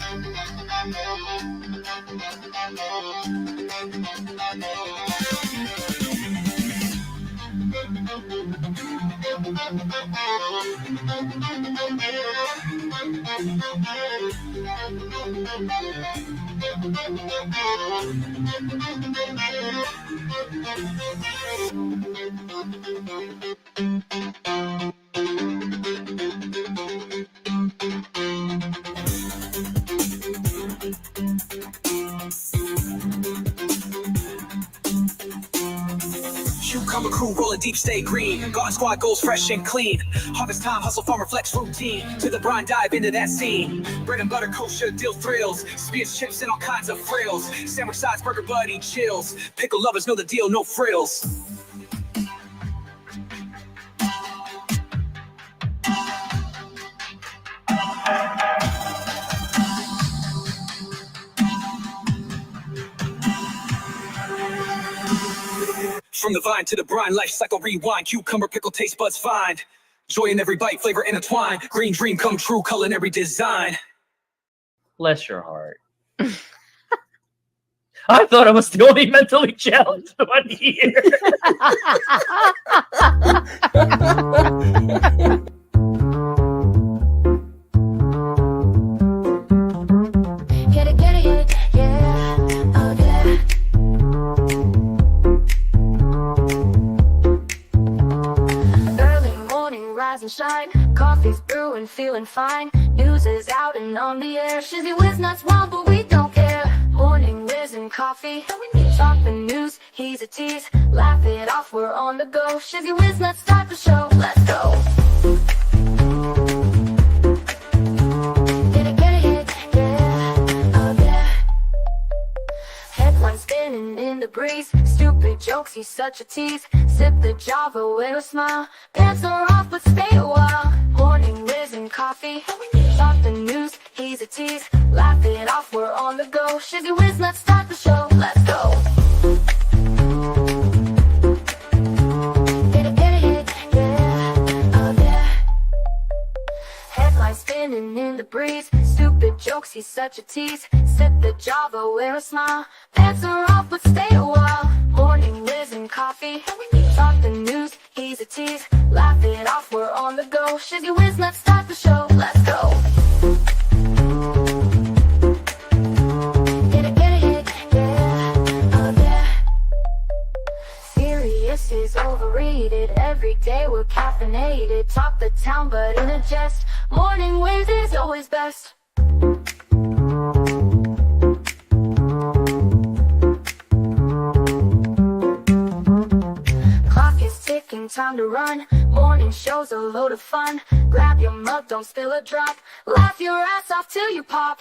Cucumber crew rolling deep, stay green. Garden squad goes fresh and clean. Harvest time, hustle, farmer flex routine. To the brine, dive into that scene. Bread and butter, kosher, dill thrills. Spears, chips, and all kinds of frills. Sandwich sides, burger, buddy, chills. Pickle lovers know the deal, no frills. From the vine to the brine, life cycle rewind. Cucumber pickle taste buds find. Joy in every bite, flavor intertwined. Green dream come true, culinary design. Bless your heart. I thought I was the only mentally challenged one here. Get it, yeah, oh yeah. Early morning, rise and shine. Coffee's brewing, feeling fine. News is out and on the air. Shizzy whiz nuts wild, but we don't care. Morning Whiz and Coffee. Talk the news, he's a tease. Laugh it off, we're on the go. Shizzy whiz nuts, start the show. Let's go. Get it, yeah, oh yeah. Headlines spinning in the breeze. Stupid jokes, he's such a tease. Sip the Java with a smile. Pants are off, but stay a while. Morning Whiz and Coffee. Talk the news, he's a tease. Laugh it off, we're on the go. Shizzy whiz, let's start the show. Let's go. Get it, yeah, oh yeah. Headlines spinning in the breeze. Stupid jokes. jokes, he's such a tease. Sip the Java, wear a smile. Pants are off, but stay a while. Morning Whiz and Coffee. Talk the news, he's a tease. Laugh it off, we're on the go. Shizzy Whiz, let's start the show. Let's go. Get it, yeah, oh yeah. Serious is overrated. Every day we're caffeinated. Talk the town, but in a jest. Morning Whiz is always best. Clock is ticking, time to run. Morning show's a load of fun. Grab your mug, don't spill a drop. Laugh your ass off till you pop.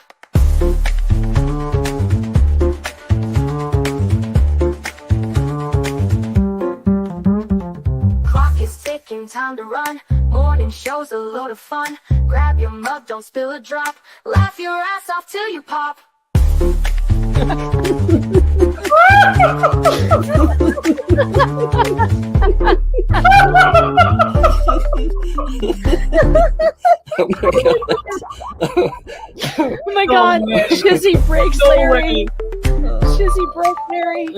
Clock is ticking, time to run. Morning show's a load of fun. Grab your mug, don't spill a drop. Laugh your ass off till you pop. Oh my god, Shizzy breaks Larry. Shizzy broke Larry.